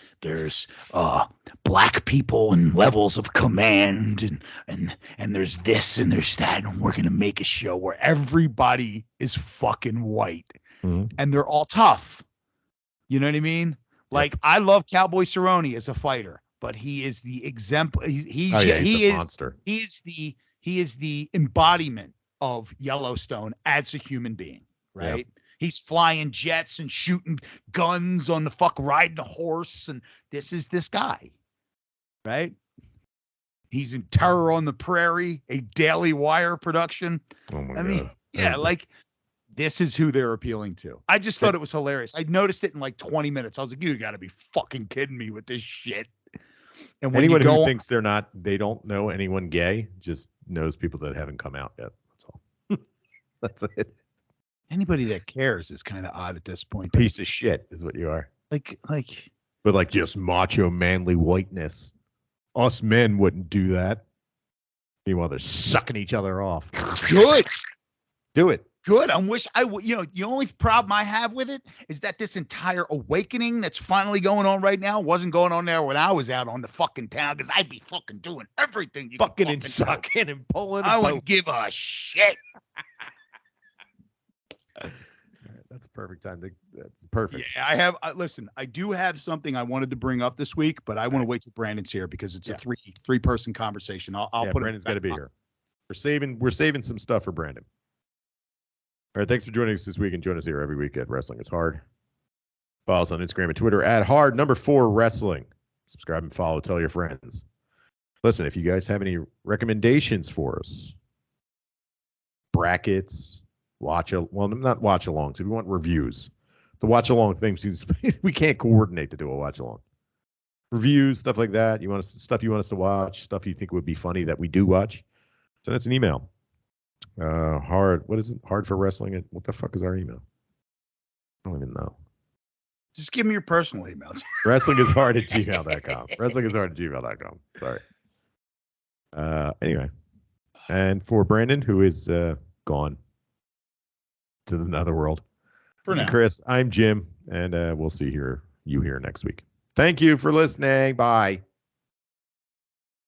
black people and levels of command, and there's this and there's that, and we're gonna make a show where everybody is fucking white, and they're all tough. You know what I mean? Like, I love Cowboy Cerrone as a fighter, but he is the exemplar. He's a monster. He is the embodiment of Yellowstone as a human being. Right? Yep. He's flying jets and shooting guns on the riding a horse. And this is this guy, right? He's in Terror on the Prairie, a Daily Wire production. Oh my God. I mean, yeah, like this is who they're appealing to. I just thought it was hilarious. I noticed it in like 20 minutes. I was like, you gotta be fucking kidding me with this shit. And when anyone who thinks they don't know anyone gay, just knows people that haven't come out yet. That's all. That's it. Anybody that cares is kind of odd at this point. Piece of shit is what you are. But like just macho manly whiteness. Us men wouldn't do that. Meanwhile, they're sucking each other off. Good. Do it. Good. I wish I would. You know, the only problem I have with it is that this entire awakening that's finally going on right now wasn't going on there when I was out on the fucking town, because I'd be fucking doing everything you fucking and sucking and pulling. I wouldn't give a shit. All right, that's a perfect time that's perfect. Yeah, listen, I do have something I wanted to bring up this week, but I want to wait till Brandon's here because it's a three person conversation. I'll put Brandon's got to be here. We're saving some stuff for Brandon. All right, thanks for joining us this week, and join us here every week at Wrestling is Hard. Follow us on Instagram and Twitter at hard4wrestling. Subscribe and follow. Tell your friends. Listen, if you guys have any recommendations for us, brackets, not watch alongs. If you want reviews, the watch along things, we can't coordinate to do a watch along. Reviews, stuff like that. Stuff you want us to watch, stuff you think would be funny that we do watch. Send us an email. What is it? Hard for wrestling. What the fuck is our email? I don't even know. Just give me your personal email. wrestlingishard@gmail.com. wrestlingishard@gmail.com. Sorry. Anyway, and for Brandon, who is gone to another world. For now, Chris, I'm Jim, and we'll see you here next week. Thank you for listening. Bye.